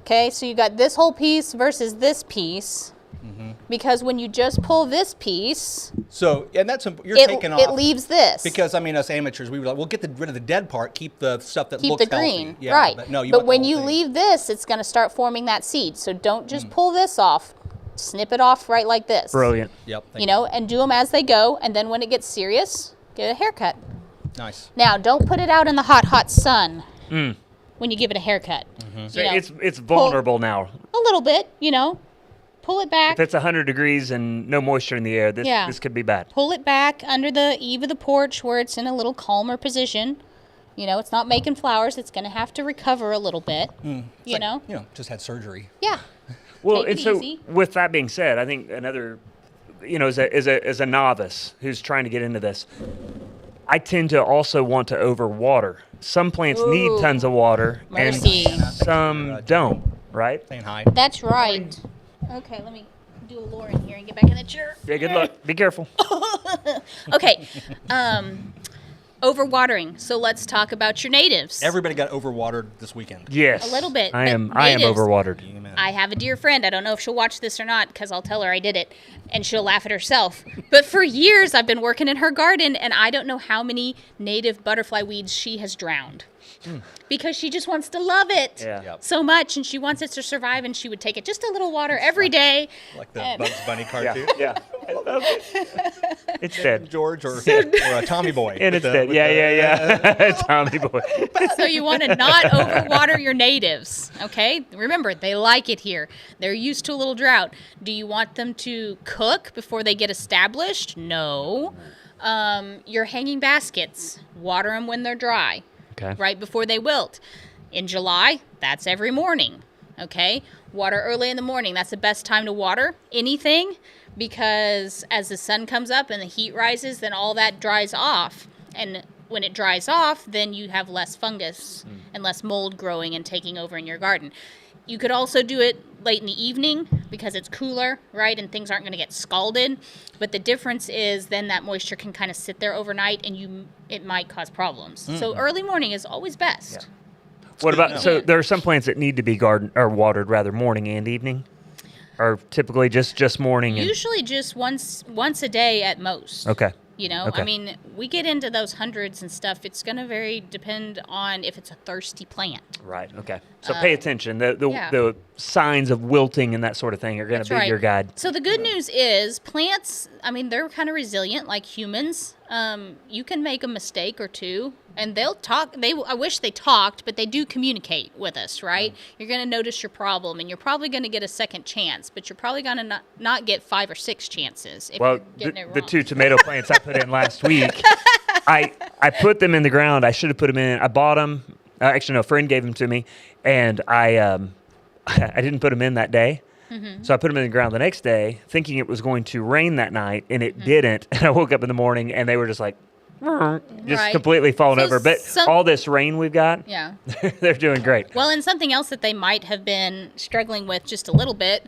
[SPEAKER 3] Okay? So you got this whole piece versus this piece. Because when you just pull this piece,
[SPEAKER 1] So, and that's you're
[SPEAKER 3] it,
[SPEAKER 1] taking
[SPEAKER 3] it
[SPEAKER 1] off
[SPEAKER 3] leaves this.
[SPEAKER 1] because I mean, us amateurs, we were like, we'll get rid of the dead part, keep the stuff that
[SPEAKER 3] keep
[SPEAKER 1] looks
[SPEAKER 3] the green,
[SPEAKER 1] healthy. Yeah,
[SPEAKER 3] right?
[SPEAKER 1] But no, you
[SPEAKER 3] but
[SPEAKER 1] want the
[SPEAKER 3] when
[SPEAKER 1] whole
[SPEAKER 3] you
[SPEAKER 1] thing.
[SPEAKER 3] leave this, it's going to start forming that seed. So don't just pull this off. Snip it off right like this.
[SPEAKER 4] Brilliant.
[SPEAKER 1] Yep. Thank
[SPEAKER 3] You know, and do them as they go. And then when it gets serious, get a haircut.
[SPEAKER 1] Nice.
[SPEAKER 3] Now, don't put it out in the hot, hot sun when you give it a haircut.
[SPEAKER 4] So
[SPEAKER 3] You know,
[SPEAKER 4] it's vulnerable now.
[SPEAKER 3] a little bit, pull it back.
[SPEAKER 4] If it's 100 degrees and no moisture in the air, this could be bad.
[SPEAKER 3] Pull it back under the eave of the porch where it's in a little calmer position. It's not making flowers. It's going to have to recover a little bit. You know?
[SPEAKER 1] Just had surgery.
[SPEAKER 3] Yeah.
[SPEAKER 4] Well,
[SPEAKER 3] Take
[SPEAKER 4] and
[SPEAKER 3] it
[SPEAKER 4] so
[SPEAKER 3] easy.
[SPEAKER 4] with that being said, I think another, as a novice who's trying to get into this, I tend to also want to overwater. Some plants need
[SPEAKER 3] Ooh.
[SPEAKER 4] tons of water,
[SPEAKER 3] Mercy.
[SPEAKER 4] and some don't. Right?
[SPEAKER 1] Saying hi.
[SPEAKER 3] That's right. Okay, let me do a Lauren here and get back in the chair.
[SPEAKER 4] Yeah. Good luck. Be careful.
[SPEAKER 3] Okay. Overwatering. So let's talk about your natives.
[SPEAKER 1] Everybody got overwatered this weekend.
[SPEAKER 4] Yes.
[SPEAKER 3] A little bit,
[SPEAKER 4] I
[SPEAKER 3] but
[SPEAKER 4] am
[SPEAKER 3] natives-
[SPEAKER 4] overwatered.
[SPEAKER 1] Amen.
[SPEAKER 3] I have a dear friend. I don't know if she'll watch this or not because I'll tell her I did it and she'll laugh at herself. But for years, I've been working in her garden and I don't know how many native butterfly weeds she has drowned. Because she just wants to love it
[SPEAKER 4] Yeah.
[SPEAKER 1] Yep.
[SPEAKER 3] so much and she wants it to survive and she would take it just a little water every day.
[SPEAKER 1] Like the Bugs Bunny cartoon.
[SPEAKER 4] Yeah. It's dead.
[SPEAKER 1] George or a Tommy Boy.
[SPEAKER 4] And
[SPEAKER 1] with
[SPEAKER 4] it's
[SPEAKER 1] the-
[SPEAKER 4] dead.
[SPEAKER 1] with
[SPEAKER 4] Yeah. Tommy boy.
[SPEAKER 3] So you want to not overwater your natives, okay? Remember, they like it here. They're used to a little drought. Do you want them to cook before they get established? No. Your hanging baskets, water them when they're dry.
[SPEAKER 4] Okay.
[SPEAKER 3] Right before they wilt. In July, that's every morning, okay? Water early in the morning. That's the best time to water anything because as the sun comes up and the heat rises, then all that dries off. And when it dries off, then you have less fungus and less mold growing and taking over in your garden. You could also do it late in the evening because it's cooler, right? And things aren't going to get scalded. But the difference is then that moisture can kind of sit there overnight and it might cause problems. So early morning is always best.
[SPEAKER 4] What about
[SPEAKER 3] know.
[SPEAKER 4] so there are some plants that need to be watered rather morning and evening? Or typically just morning and
[SPEAKER 3] Usually just once a day at most.
[SPEAKER 4] Okay.
[SPEAKER 3] I mean, we get into those hundreds and stuff. It's going to depend on if it's a thirsty plant.
[SPEAKER 4] Right. Okay. So pay attention. The
[SPEAKER 3] yeah.
[SPEAKER 4] the signs of wilting and that sort of thing are going to
[SPEAKER 3] That's
[SPEAKER 4] be
[SPEAKER 3] right.
[SPEAKER 4] your guide.
[SPEAKER 3] So the good news is plants, I mean, they're kind of resilient like humans. You can make a mistake or two and they'll talk. I wish they talked, but they do communicate with us, right? You're going to notice your problem and you're probably going to get a second chance, but you're probably going to not get 5 or 6 chances if
[SPEAKER 4] Well,
[SPEAKER 3] you're getting it wrong.
[SPEAKER 4] the 2 tomato plants I put in last week, I put them in the ground. I should have put them in. I bought them. Actually, no, a friend gave them to me, and I didn't put them in that day. So I put them in the ground the next day, thinking it was going to rain that night, and it didn't. And I woke up in the morning, and they were just like, just
[SPEAKER 3] Right.
[SPEAKER 4] completely falling
[SPEAKER 3] So
[SPEAKER 4] over. But all this rain we've got,
[SPEAKER 3] Yeah.
[SPEAKER 4] they're doing great.
[SPEAKER 3] Well, and something else that they might have been struggling with just a little bit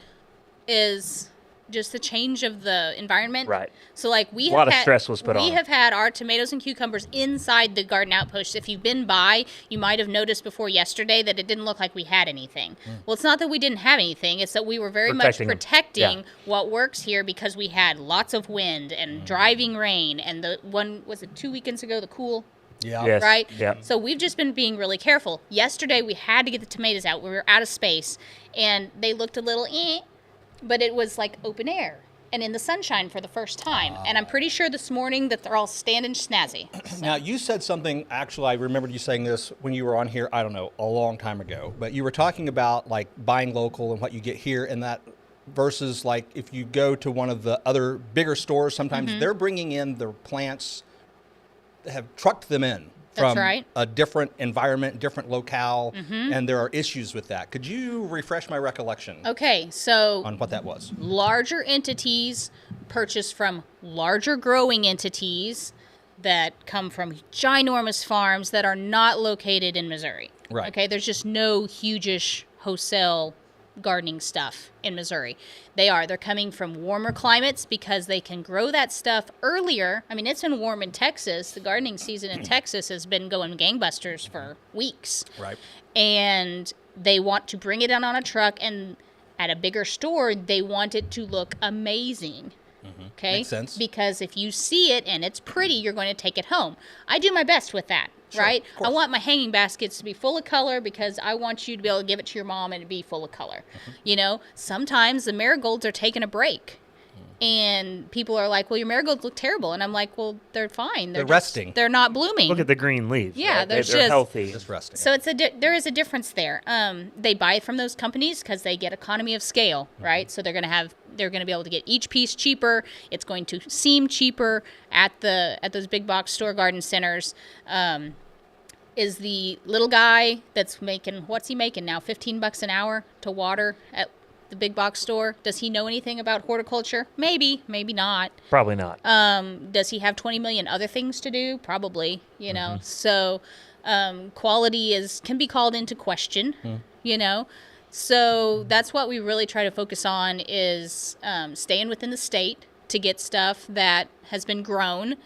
[SPEAKER 3] is just the change of the environment.
[SPEAKER 4] Right.
[SPEAKER 3] So like
[SPEAKER 4] A lot of stress was put on
[SPEAKER 3] We
[SPEAKER 4] them.
[SPEAKER 3] have had our tomatoes and cucumbers inside the garden outpost. If you've been by, you might have noticed before yesterday that it didn't look like we had anything. Well, it's not that we didn't have anything. It's that we were very much
[SPEAKER 4] Protecting them.
[SPEAKER 3] protecting
[SPEAKER 4] Yeah.
[SPEAKER 3] what works here because we had lots of wind and driving rain. And the one, was it 2 weekends ago, the cool?
[SPEAKER 1] Yeah.
[SPEAKER 4] Yes.
[SPEAKER 3] Right?
[SPEAKER 4] Yeah.
[SPEAKER 3] So we've just been being really careful. Yesterday, we had to get the tomatoes out. We were out of space. And they looked a little but it was like open air and in the sunshine for the first time. And I'm pretty sure this morning that they're all standing snazzy.
[SPEAKER 1] Now, you said something, actually, I remembered you saying this when you were on here, I don't know, a long time ago, but you were talking about like buying local and what you get here and that versus like if you go to one of the other bigger stores, sometimes they're bringing in their plants, have trucked them in
[SPEAKER 3] That's
[SPEAKER 1] from
[SPEAKER 3] right.
[SPEAKER 1] a different environment, different locale, and there are issues with that. Could you refresh my recollection
[SPEAKER 3] Okay, so
[SPEAKER 1] on what that was?
[SPEAKER 3] larger entities purchase from larger growing entities that come from ginormous farms that are not located in Missouri.
[SPEAKER 1] Right.
[SPEAKER 3] Okay, there's just no huge-ish wholesale gardening stuff in Missouri. They're coming from warmer climates because they can grow that stuff earlier. I mean, it's been warm in Texas. The gardening season in Texas has been going gangbusters for weeks.
[SPEAKER 1] Right.
[SPEAKER 3] And they want to bring it in on a truck, and at a bigger store, they want it to look amazing. Okay?
[SPEAKER 1] Makes sense.
[SPEAKER 3] Because if you see it and it's pretty, you're going to take it home. I do my best with that,
[SPEAKER 1] Sure,
[SPEAKER 3] right?
[SPEAKER 1] of course.
[SPEAKER 3] I want my hanging baskets to be full of color because I want you to be able to give it to your mom and it be full of color. You know, sometimes the marigolds are taking a break. And people are like, well, your marigolds look terrible. And I'm like, well, they're fine.
[SPEAKER 1] They're
[SPEAKER 3] just-
[SPEAKER 1] resting.
[SPEAKER 3] They're not blooming.
[SPEAKER 4] Look at the green leaves.
[SPEAKER 3] Yeah,
[SPEAKER 4] right?
[SPEAKER 3] there's
[SPEAKER 4] they're
[SPEAKER 3] just-
[SPEAKER 4] healthy.
[SPEAKER 1] Just resting.
[SPEAKER 3] So there is a difference there. They buy it from those companies because they get economy of scale, right? So they're going to be able to get each piece cheaper. It's going to seem cheaper at those big box store garden centers. Is the little guy that's making, what's he making now? $15 an hour to water at the big box store. Does he know anything about horticulture? Maybe, maybe not.
[SPEAKER 4] Probably not.
[SPEAKER 3] Does he have 20 million other things to do? Probably, you know. So quality can be called into question, you know. So that's what we really try to focus on is staying within the state to get stuff that has been grown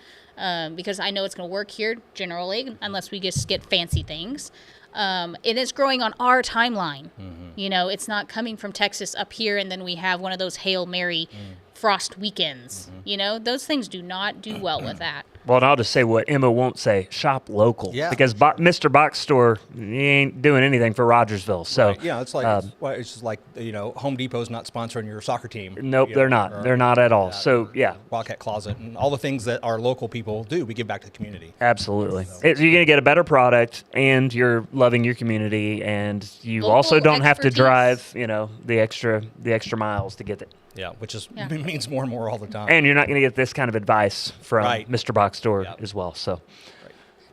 [SPEAKER 3] because I know it's going to work here generally unless we just get fancy things. And it's growing on our timeline. You know, it's not coming from Texas up here and then we have one of those Hail Mary frost weekends. You know, those things do not do well with that.
[SPEAKER 4] Well, and I'll just say what Emma won't say: shop local.
[SPEAKER 1] Yeah.
[SPEAKER 4] Because Mr. Box Store, he ain't doing anything for Rogersville. So
[SPEAKER 1] Yeah, it's like it's just like Home Depot's not sponsoring your soccer team.
[SPEAKER 4] nope,
[SPEAKER 1] you
[SPEAKER 4] they're
[SPEAKER 1] know,
[SPEAKER 4] not.
[SPEAKER 1] or
[SPEAKER 4] They're not at all. So yeah,
[SPEAKER 1] Wildcat Closet and all the things that our local people do, we give back to the community.
[SPEAKER 4] absolutely. You're going to get a better product, and you're loving your community, and you
[SPEAKER 3] Local
[SPEAKER 4] also don't have to
[SPEAKER 3] expertise.
[SPEAKER 4] drive, the extra miles to get it.
[SPEAKER 1] Yeah, which is
[SPEAKER 3] Yeah.
[SPEAKER 1] means more and more all the time.
[SPEAKER 4] And you're not going to get this kind of advice from
[SPEAKER 1] Right.
[SPEAKER 4] Mr. Box Store
[SPEAKER 1] Yep.
[SPEAKER 4] as well. So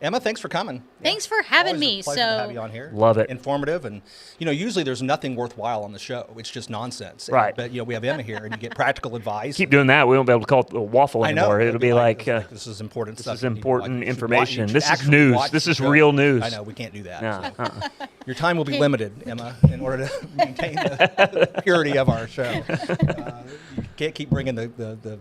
[SPEAKER 1] Emma, thanks for coming.
[SPEAKER 3] Thanks for having
[SPEAKER 1] Always
[SPEAKER 3] me.
[SPEAKER 1] A pleasure to have you on here.
[SPEAKER 4] Love it.
[SPEAKER 1] Informative, and usually there's nothing worthwhile on the show. It's just nonsense.
[SPEAKER 4] Right.
[SPEAKER 1] But we have Emma here, and you get practical advice.
[SPEAKER 4] keep doing that. We won't be able to call it a waffle
[SPEAKER 1] I know.
[SPEAKER 4] anymore. It'll be like
[SPEAKER 1] this is important
[SPEAKER 4] this
[SPEAKER 1] stuff.
[SPEAKER 4] is
[SPEAKER 1] you need to
[SPEAKER 4] important
[SPEAKER 1] watch. You should
[SPEAKER 4] information.
[SPEAKER 1] you should
[SPEAKER 4] This is
[SPEAKER 1] actually
[SPEAKER 4] news.
[SPEAKER 1] watch
[SPEAKER 4] This
[SPEAKER 1] the
[SPEAKER 4] is
[SPEAKER 1] show.
[SPEAKER 4] real news.
[SPEAKER 1] I know we can't do that.
[SPEAKER 4] nah,
[SPEAKER 1] Your time will be limited, Emma, in order to maintain the purity of our show. You can't keep bringing the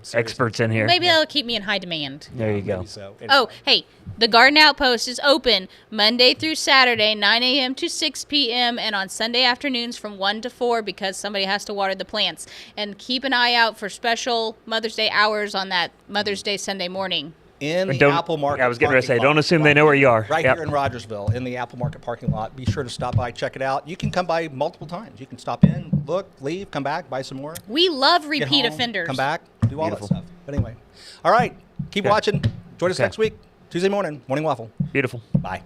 [SPEAKER 1] serious-
[SPEAKER 4] experts in here.
[SPEAKER 3] Maybe that'll keep me in high demand.
[SPEAKER 4] There you go.
[SPEAKER 1] Maybe so.
[SPEAKER 3] Oh, hey, the Garden Outpost is open Monday through Saturday, 9 a.m. to 6 p.m., and on Sunday afternoons from 1 to 4 because somebody has to water the plants. And keep an eye out for special Mother's Day hours on that Mother's Day Sunday morning.
[SPEAKER 1] in the
[SPEAKER 4] Don't-
[SPEAKER 1] Apple Market.
[SPEAKER 4] I was getting ready to say,
[SPEAKER 1] parking
[SPEAKER 4] don't
[SPEAKER 1] lot,
[SPEAKER 4] assume they know where you are.
[SPEAKER 1] Right
[SPEAKER 4] Yep.
[SPEAKER 1] here in Rogersville, in the Apple Market parking lot. Be sure to stop by, check it out. You can come by multiple times. You can stop in, look, leave, come back, buy some more.
[SPEAKER 3] We love
[SPEAKER 1] Get
[SPEAKER 3] repeat
[SPEAKER 1] home,
[SPEAKER 3] offenders.
[SPEAKER 1] Come back, do all
[SPEAKER 4] Beautiful.
[SPEAKER 1] that stuff. But anyway, all right, keep
[SPEAKER 4] Okay.
[SPEAKER 1] watching. Join us
[SPEAKER 4] Okay.
[SPEAKER 1] next week, Tuesday morning, Morning Waffle.
[SPEAKER 4] Beautiful.
[SPEAKER 1] Bye.